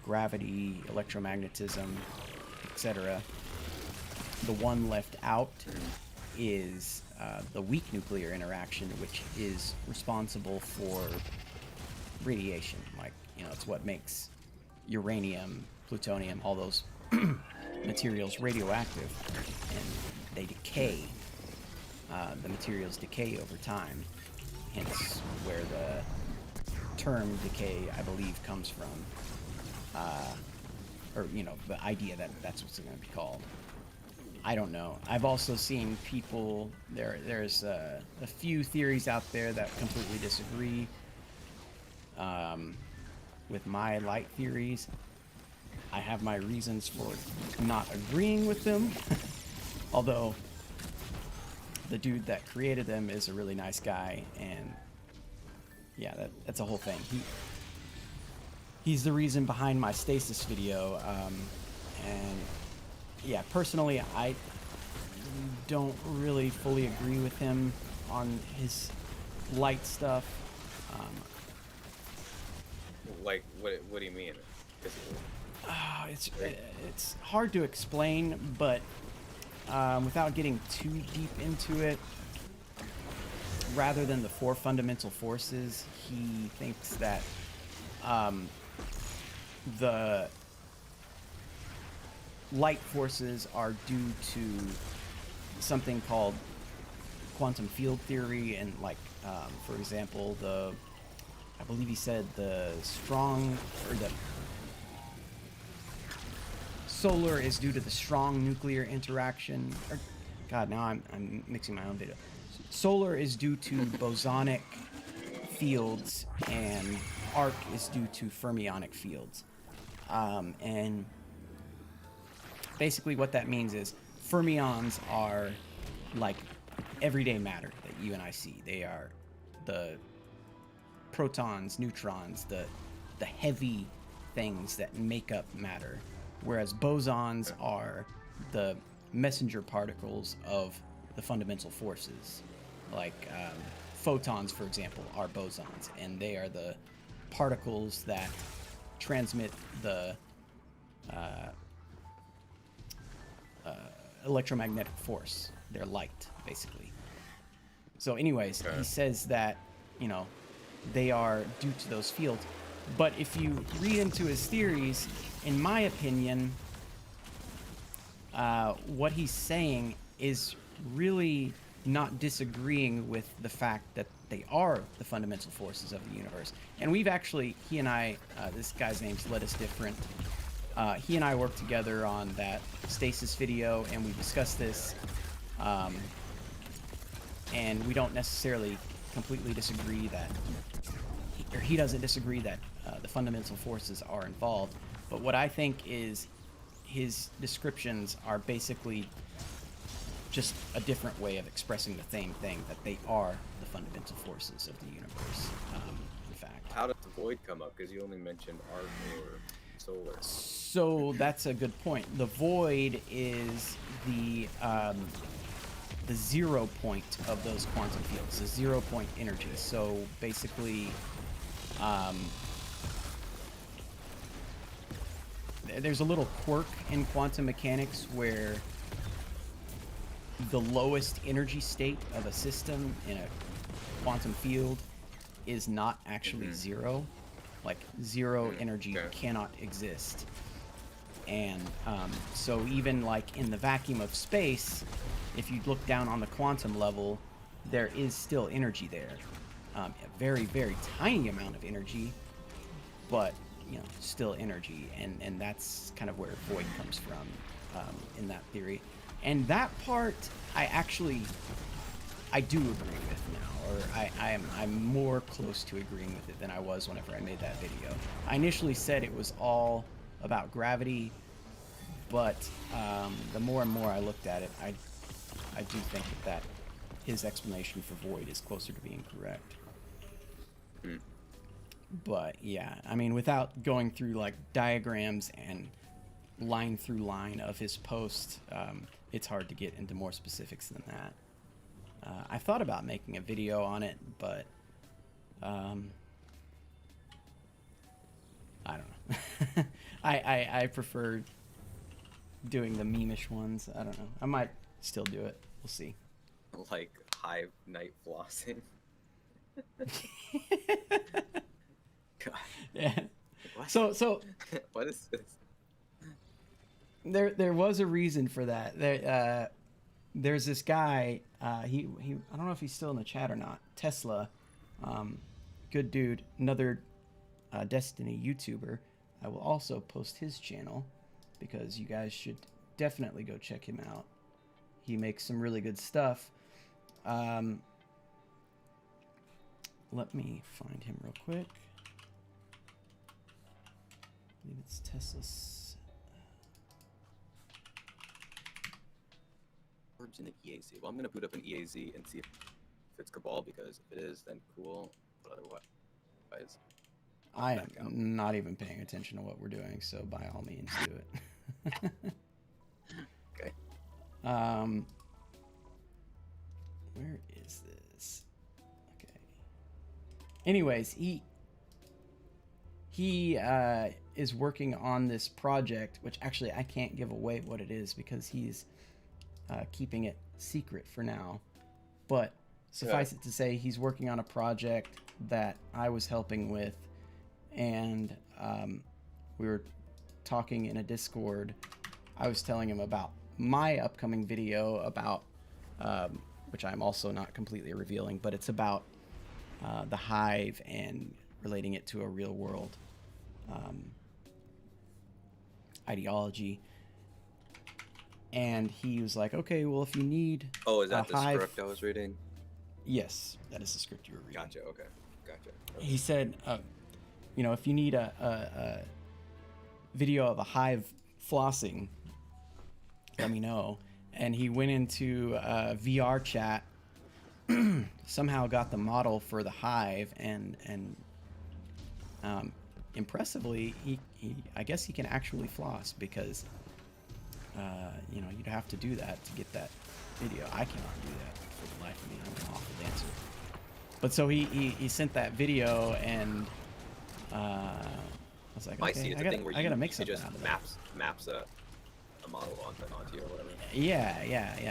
Speaker 3: gravity, electromagnetism, etc. The one left out is the weak nuclear interaction, which is responsible for radiation. Like, you know, it's what makes uranium, plutonium, all those materials radioactive, and they decay. The materials decay over time, hence where the term decay, I believe, comes from. Or, you know, the idea that that's what's going to be called. I don't know. I've also seen people, there's a few theories out there that completely disagree with my light theories. I have my reasons for not agreeing with them, although the dude that created them is a really nice guy, and yeah, that's a whole thing. He's the reason behind my stasis video, and yeah, personally, I don't really fully agree with him on his light stuff.
Speaker 2: Like, what do you mean?
Speaker 3: It's hard to explain, but without getting too deep into it, rather than the 4 fundamental forces, he thinks that the light forces are due to something called quantum field theory, and like, for example, I believe he said the strong, or the solar is due to the strong nuclear interaction, or God, now I'm mixing my own video. Solar is due to bosonic fields, and arc is due to fermionic fields. And basically what that means is fermions are like everyday matter that you and I see. They are the protons, neutrons, the heavy things that make up matter, whereas bosons are the messenger particles of the fundamental forces. Like photons, for example, are bosons, and they are the particles that transmit the electromagnetic force. They're light, basically. So anyways, he says that, you know, they are due to those fields. But if you read into his theories, in my opinion, what he's saying is really not disagreeing with the fact that they are the fundamental forces of the universe. And we've actually, he and I, this guy's name's Let Us Different, he and I worked together on that stasis video, and we discussed this, and we don't necessarily completely disagree that, or he doesn't disagree that the fundamental forces are involved. But what I think is his descriptions are basically just a different way of expressing the same thing, that they are the fundamental forces of the universe, in fact.
Speaker 2: How does the void come up? Because you only mentioned arc or solar.
Speaker 3: So that's a good point. The void is the the 0 point of those quantum fields, the 0 point energy. So basically, there's a little quirk in quantum mechanics where the lowest energy state of a system in a quantum field is not actually zero. Like, zero energy cannot exist. And so even like in the vacuum of space, if you look down on the quantum level, there is still energy there. A very, very tiny amount of energy, but you know, still energy. And that's kind of where void comes from in that theory. And that part I do agree with now, or I'm more close to agreeing with it than I was whenever I made that video. I initially said it was all about gravity, but the more and more I looked at it, I do think that his explanation for void is closer to being correct. But yeah, I mean, without going through like diagrams and line through line of his post, it's hard to get into more specifics than that. I thought about making a video on it, but I don't know. I prefer doing the meme-ish ones. I don't know. I might still do it. We'll see.
Speaker 2: Like hive night flossing. God.
Speaker 3: Yeah.
Speaker 2: What?
Speaker 3: So
Speaker 2: What is this?
Speaker 3: there was a reason for that. There's this guy. He I don't know if he's still in the chat or not. Tesla, good dude. Another Destiny YouTuber. I will also post his channel because you guys should definitely go check him out. He makes some really good stuff. Let me find him real quick. I believe it's Tesla's.
Speaker 2: Orbs in an EAZ. Well, I'm gonna boot up an EAZ and see if it's Cabal, because if it is, then cool. But otherwise,
Speaker 3: I am not even paying attention to what we're doing, so by all means do it.
Speaker 2: Okay.
Speaker 3: Where is this? Okay. Anyways, he is working on this project, which actually I can't give away what it is because he's keeping it secret for now. But suffice it to say, he's working on a project that I was helping with, and we were talking in a Discord. I was telling him about my upcoming video about, which I'm also not completely revealing, but it's about the hive and relating it to a real world ideology. And he was like, okay, well, if you need
Speaker 2: Oh, is that the
Speaker 3: hive...
Speaker 2: script I was reading?
Speaker 3: Yes, that is the script you were reading.
Speaker 2: Gotcha, okay. Gotcha.
Speaker 3: He said, you know, if you need a video of a hive flossing, let me know. And he went into VR chat, somehow got the model for the hive, and impressively, he I guess he can actually floss, because you know, you'd have to do that to get that video. I cannot do that for the life of me. I'm an awful dancer. But so he sent that video, and I was like,
Speaker 2: I see.
Speaker 3: okay,
Speaker 2: It's a thing where
Speaker 3: I gotta
Speaker 2: you
Speaker 3: make something
Speaker 2: just
Speaker 3: out of that.
Speaker 2: maps a model onto you or whatever.
Speaker 3: Yeah,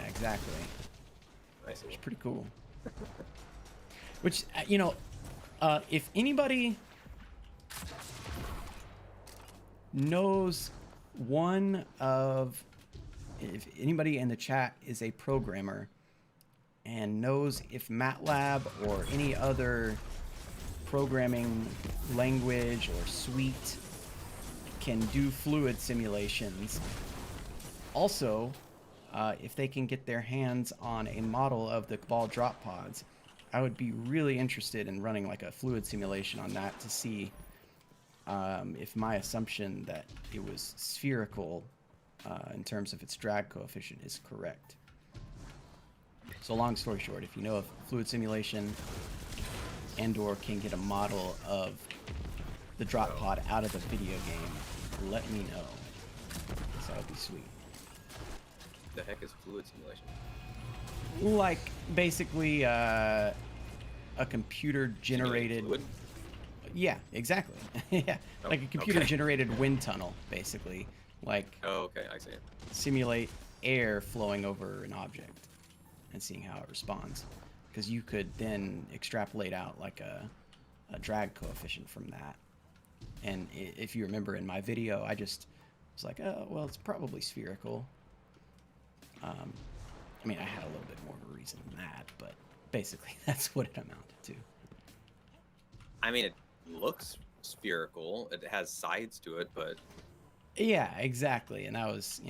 Speaker 3: exactly.
Speaker 2: I see.
Speaker 3: It's pretty cool. Which, you know, if anybody knows if anybody in the chat is a programmer and knows if MATLAB or any other programming language or suite can do fluid simulations, also, if they can get their hands on a model of the Cabal drop pods, I would be really interested in running like a fluid simulation on that to see if my assumption that it was spherical in terms of its drag coefficient is correct. So long story short, if you know of fluid simulation and/or can get a model of the drop pod out of the video game, let me know. That would be sweet.
Speaker 2: The heck is fluid simulation?
Speaker 3: Like basically a computer generated.
Speaker 2: Fluid?
Speaker 3: Yeah, exactly. Yeah,
Speaker 2: Oh,
Speaker 3: like a computer
Speaker 2: okay.
Speaker 3: generated wind tunnel, basically. Like
Speaker 2: Oh, okay, I see.
Speaker 3: simulate air flowing over an object and seeing how it responds. Because you could then extrapolate out like a drag coefficient from that. And if you remember in my video, I just was like, oh, well, it's probably spherical. I mean, I had a little bit more of a reason than that, but basically that's what it amounted to.
Speaker 2: I mean, it looks spherical. It has sides to it, but
Speaker 3: Yeah, exactly. And that was,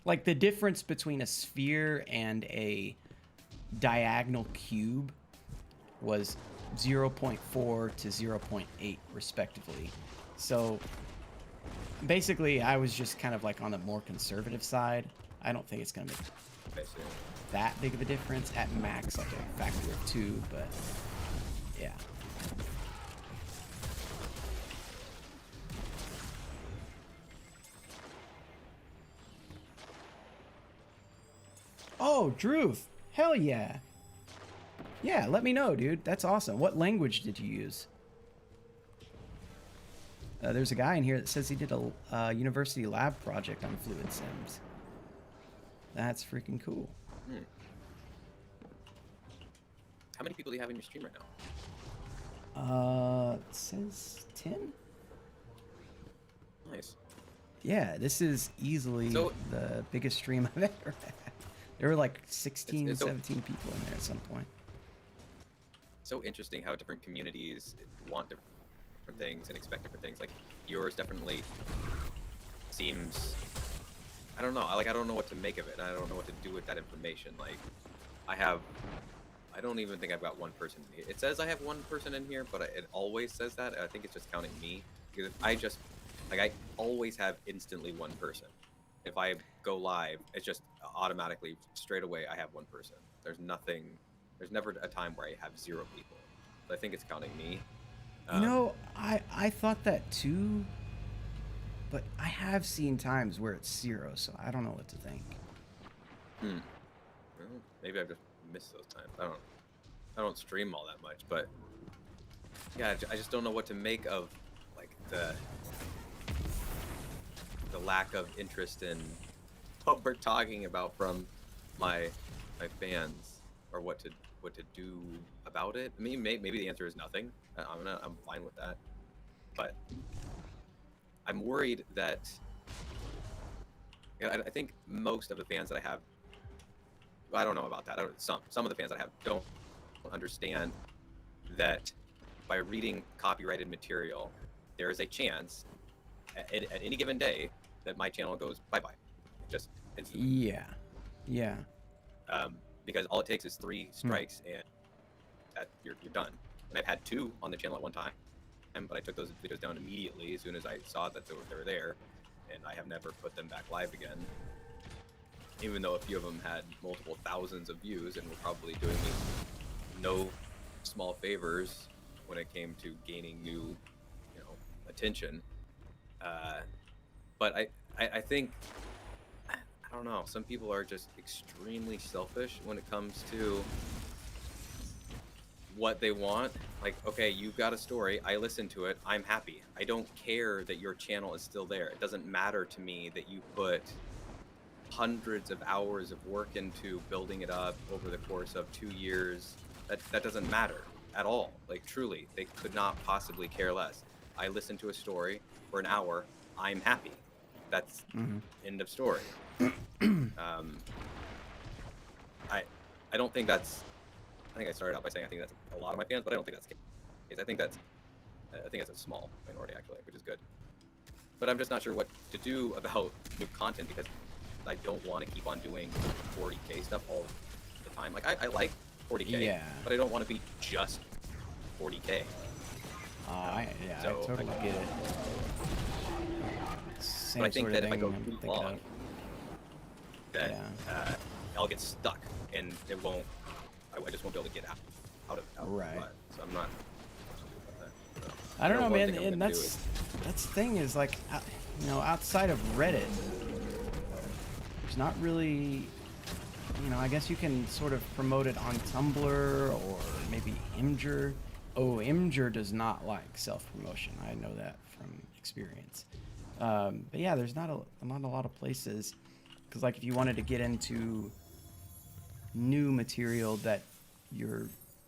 Speaker 3: like the difference between a sphere and a diagonal cube was 0.4 to 0.8 respectively. So basically I was just kind of like on the more conservative side. I don't think it's going to make
Speaker 2: I see.
Speaker 3: that big of a difference. At max, like a factor of 2, but yeah. Oh, Druth. Hell yeah. Yeah, let me know, dude. That's awesome. What language did you use? There's a guy in here that says he did a university lab project on fluid sims. That's freaking cool.
Speaker 2: Hmm. How many people do you have in your stream right now?
Speaker 3: It says 10?
Speaker 2: Nice.
Speaker 3: Yeah, this is easily
Speaker 2: So-
Speaker 3: the biggest stream I've ever had. There were like 16,
Speaker 2: It's-
Speaker 3: 17 people in there at some point.
Speaker 2: So interesting how different communities want different things and expect different things. Like yours definitely seems, I don't know. I don't know what to make of it. I don't know what to do with that information. Like I don't even think I've got one person in here. It says I have one person in here, but it always says that. I think it's just counting me because I always have instantly one person. If I go live, it's just automatically straight away I have one person. There's never a time where I have 0 people. So I think it's counting me.
Speaker 3: I thought that too, but I have seen times where it's 0, so I don't know what to think.
Speaker 2: Well, maybe I've just missed those times. I don't stream all that much, but yeah, I just don't know what to make of like the lack of interest in what we're talking about from my fans, or what to do about it. I mean, maybe the answer is nothing. I'm fine with that, but I'm worried that I think most of the fans that I have, I don't know about that. Some of the fans that I have don't understand that by reading copyrighted material, there is a chance at any given day that my channel goes bye-bye. Just instantly.
Speaker 3: Yeah.
Speaker 2: Because all it takes is 3 strikes and you're done. And I've had 2 on the channel at one time, but I took those videos down immediately as soon as I saw that they were there, and I have never put them back live again. Even though a few of them had multiple thousands of views and were probably doing me no small favors when it came to gaining new, attention. But I think, I don't know, some people are just extremely selfish when it comes to what they want. Like, okay, you've got a story, I listen to it, I'm happy. I don't care that your channel is still there. It doesn't matter to me that you put hundreds of hours of work into building it up over the course of 2 years. That doesn't matter at all. Like, truly, they could not possibly care less. I listened to a story for an hour, I'm happy. That's end of story. I don't think that's, I think I started out by saying I think that's a lot of my fans, but I don't think that's the case. I think that's a small minority actually, which is good. But I'm just not sure what to do about new content because I don't want to keep on doing 40K stuff all the time. Like I like 40K, but I don't want to be just 40K.
Speaker 3: I
Speaker 2: So,
Speaker 3: totally get it. Same
Speaker 2: But I think
Speaker 3: sort
Speaker 2: that
Speaker 3: of
Speaker 2: if I go
Speaker 3: thing I'm
Speaker 2: too
Speaker 3: thinking
Speaker 2: long,
Speaker 3: of.
Speaker 2: that I'll get stuck and it won't. I just won't be able to get out of it.
Speaker 3: Right.
Speaker 2: So I'm not.
Speaker 3: I don't know,
Speaker 2: what
Speaker 3: man.
Speaker 2: thing I'm
Speaker 3: And
Speaker 2: gonna do
Speaker 3: that's the thing is like, outside of Reddit, there's not really you know, I guess you can sort of promote it on Tumblr or maybe Imgur. Oh, Imgur does not like self-promotion. I know that from experience. But yeah, there's not a lot of places, because like if you wanted to get into new material that your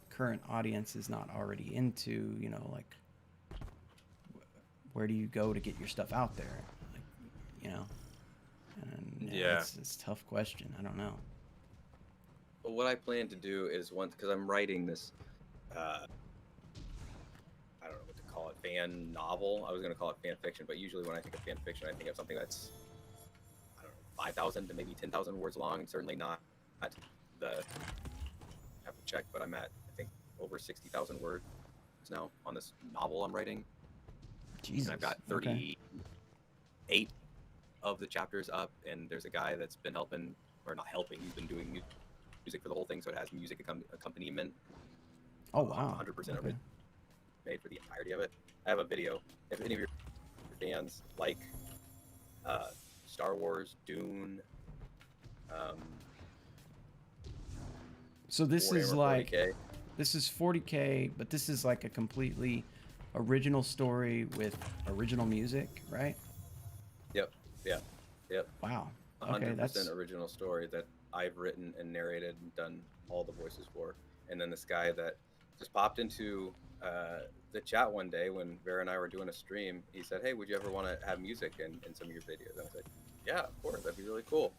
Speaker 3: current audience is not already into, you know, like where do you go to get your stuff out there? Like, you know, and
Speaker 2: Yeah.
Speaker 3: it's a tough question. I don't know.
Speaker 2: But what I plan to do is once, because I'm writing this, I don't know what to call it, fan novel. I was going to call it fan fiction, but usually when I think of fan fiction, I think of something that's, I don't know, 5,000 to maybe 10,000 words long. Certainly not the, I have to check, but I'm at, I think, over 60,000 words now on this novel I'm writing.
Speaker 3: Jesus.
Speaker 2: And I've got 38 of the chapters up, and there's a guy that's been helping, or not helping, he's been doing music for the whole thing, so it has music accompaniment.
Speaker 3: Oh, wow.
Speaker 2: 100% of it made for the entirety of it. I have a video. If any of your fans like Star Wars, Dune,
Speaker 3: so this is
Speaker 2: Warhammer
Speaker 3: like
Speaker 2: 40K.
Speaker 3: this is 40K, but this is like a completely original story with original music, right?
Speaker 2: Yep.
Speaker 3: Wow.
Speaker 2: 100%
Speaker 3: Okay, that's
Speaker 2: original story that I've written and narrated and done all the voices for. And then this guy that just popped into the chat one day when Vera and I were doing a stream, he said, "Hey, would you ever want to have music in some of your videos?" And I said, "Yeah, of course, that'd be really cool."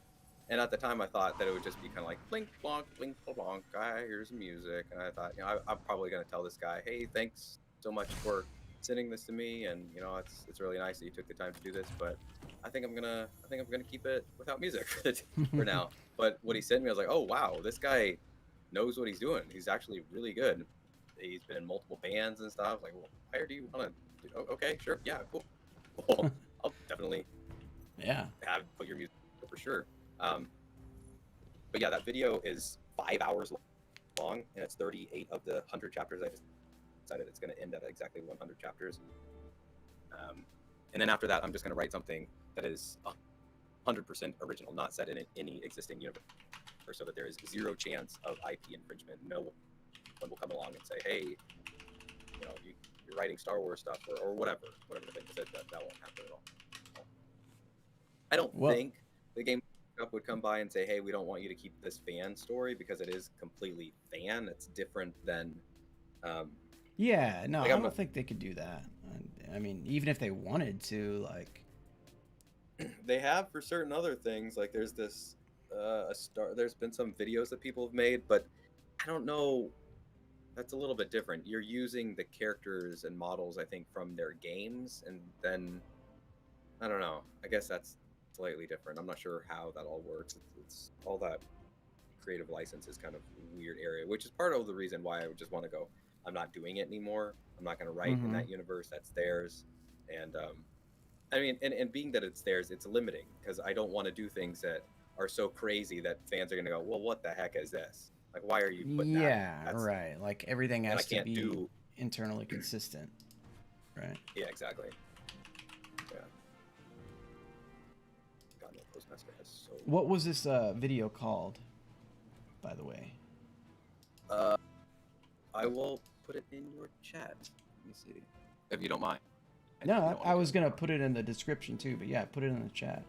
Speaker 2: And at the time, I thought that it would just be kind of like blink blonk, guy, here's music. And I thought, you know, I'm probably going to tell this guy, "Hey, thanks so much for sending this to me, and you know, it's really nice that you took the time to do this, but I think I'm gonna keep it without music for now." But what he sent me, I was like, "Oh wow, this guy knows what he's doing. He's actually really good. He's been in multiple bands and stuff." Like, well, why do you want to? Okay, sure, yeah, cool. I'll definitely put your music for sure. But yeah, that video is 5 hours long, and it's 38 of the 100 chapters. I decided it's going to end at exactly 100 chapters. And then after that, I'm just going to write something that is 100% original, not set in any existing universe, so that there is zero chance of IP infringement. No one will come along and say, "Hey, you know, you're writing Star Wars stuff," or whatever the thing is. That won't happen at all. I don't think the game would come by and say, "Hey, we don't want you to keep this fan story," because it is completely fan. It's different than
Speaker 3: yeah, no,
Speaker 2: like,
Speaker 3: I don't think they could do that. I mean, even if they wanted to, like,
Speaker 2: they have for certain other things. Like there's this there's been some videos that people have made, but I don't know, that's a little bit different. You're using the characters and models, I think, from their games, and then I don't know, I guess that's slightly different. I'm not sure how that all works. It's all that creative license is kind of a weird area, which is part of the reason why I would just want to go, I'm not doing it anymore. I'm not going to write in that universe. That's theirs. And I mean, and being that it's theirs, it's limiting, because I don't want to do things that are so crazy that fans are going to go, "Well, what the heck is this? Like, why are you putting that?"
Speaker 3: Yeah, right. Like everything has to be internally consistent, right?
Speaker 2: Yeah, exactly. Yeah. God, no, Postmaster has so.
Speaker 3: What was this video called, by the way?
Speaker 2: I will put it in your chat. Let me see, if you don't mind.
Speaker 3: No, I was gonna put it in the description too, but yeah, put it in the chat.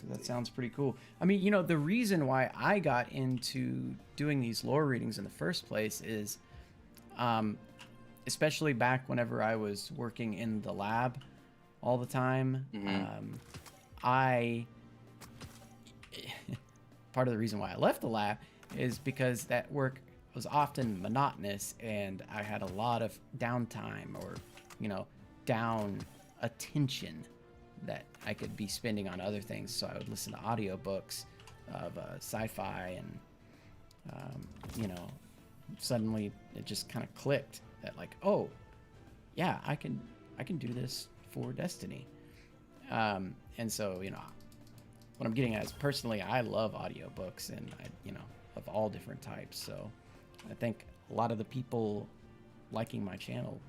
Speaker 3: That sounds pretty cool. I mean, you know, the reason why I got into doing these lore readings in the first place is, especially back whenever I was working in the lab all the time, part of the reason why I left the lab is because that work was often monotonous, and I had a lot of downtime, or, you know, down attention that I could be spending on other things. So I would listen to audiobooks of sci-fi, and you know, suddenly it just kind of clicked that, like, oh yeah, I can do this for Destiny. And so, you know, what I'm getting at is, personally, I love audiobooks, and you know, of all different types. So I think a lot of the people liking my channel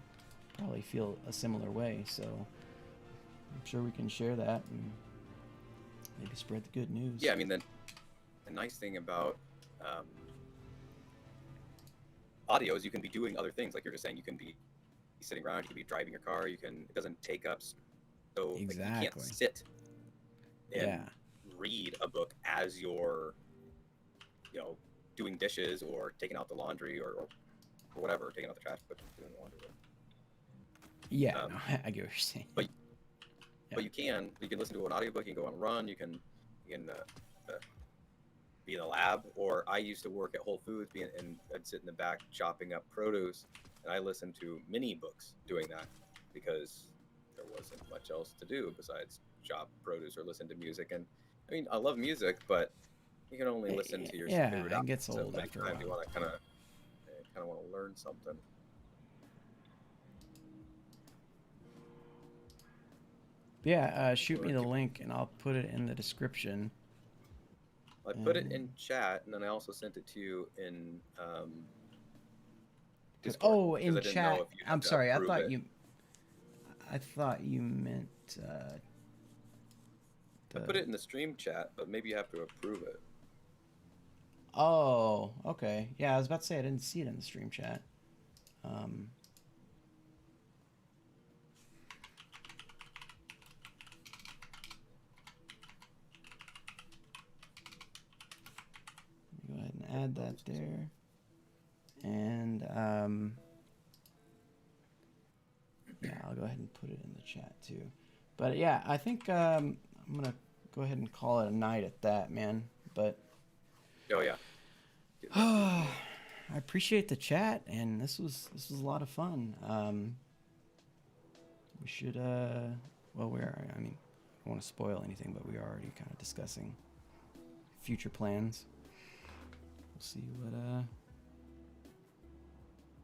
Speaker 3: probably feel a similar way. So I'm sure we can share that and maybe spread the good news.
Speaker 2: Yeah, I mean, then nice thing about audio is you can be doing other things, like you're just saying. You can be sitting around, you can be driving your car. It doesn't take up. So like, you
Speaker 3: Exactly.
Speaker 2: can't sit and
Speaker 3: Yeah.
Speaker 2: read a book as you're, doing dishes or taking out the laundry or whatever, taking out the trash, but doing the laundry.
Speaker 3: Yeah, no, I get what you're saying.
Speaker 2: But
Speaker 3: Yeah.
Speaker 2: but you can listen to an audiobook. You can go on a run. You can be in the lab. Or I used to work at Whole Foods, and I'd sit in the back chopping up produce, and I listened to mini books doing that because there wasn't much else to do besides chop produce or listen to music. And I mean, I love music, but you can only listen to your favorite
Speaker 3: it gets
Speaker 2: album
Speaker 3: old
Speaker 2: so many
Speaker 3: after a
Speaker 2: times. You
Speaker 3: while.
Speaker 2: want to kind of want to learn something.
Speaker 3: Yeah, shoot me the link and I'll put it in the description.
Speaker 2: I put it in chat, and then I also sent it to you in Discord.
Speaker 3: Oh, in chat. I'm sorry. I thought you meant.
Speaker 2: I put it in the stream chat, but maybe you have to approve it.
Speaker 3: Oh, okay. Yeah, I was about to say I didn't see it in the stream chat. Go ahead and add that there. And yeah, I'll go ahead and put it in the chat too. But yeah, I think I'm gonna go ahead and call it a night at that, man. But
Speaker 2: oh yeah,
Speaker 3: I appreciate the chat, and this was a lot of fun. We should well, I mean, I don't want to spoil anything, but we are already kind of discussing future plans. We'll see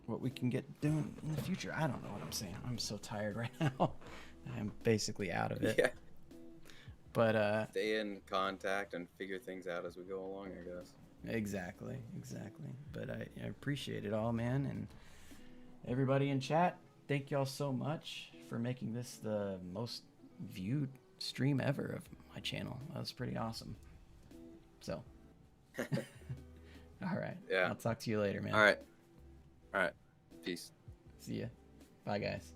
Speaker 3: what we can get doing in the future. I don't know what I'm saying. I'm so tired right now. I'm basically out of it.
Speaker 2: Yeah.
Speaker 3: But
Speaker 2: stay in contact and figure things out as we go along, I guess.
Speaker 3: Exactly. But I appreciate it all, man, and everybody in chat. Thank y'all so much for making this the most viewed stream ever of my channel. That was pretty awesome. So, all right.
Speaker 2: Yeah.
Speaker 3: I'll talk to you later, man.
Speaker 2: All right. Peace.
Speaker 3: See ya. Bye, guys.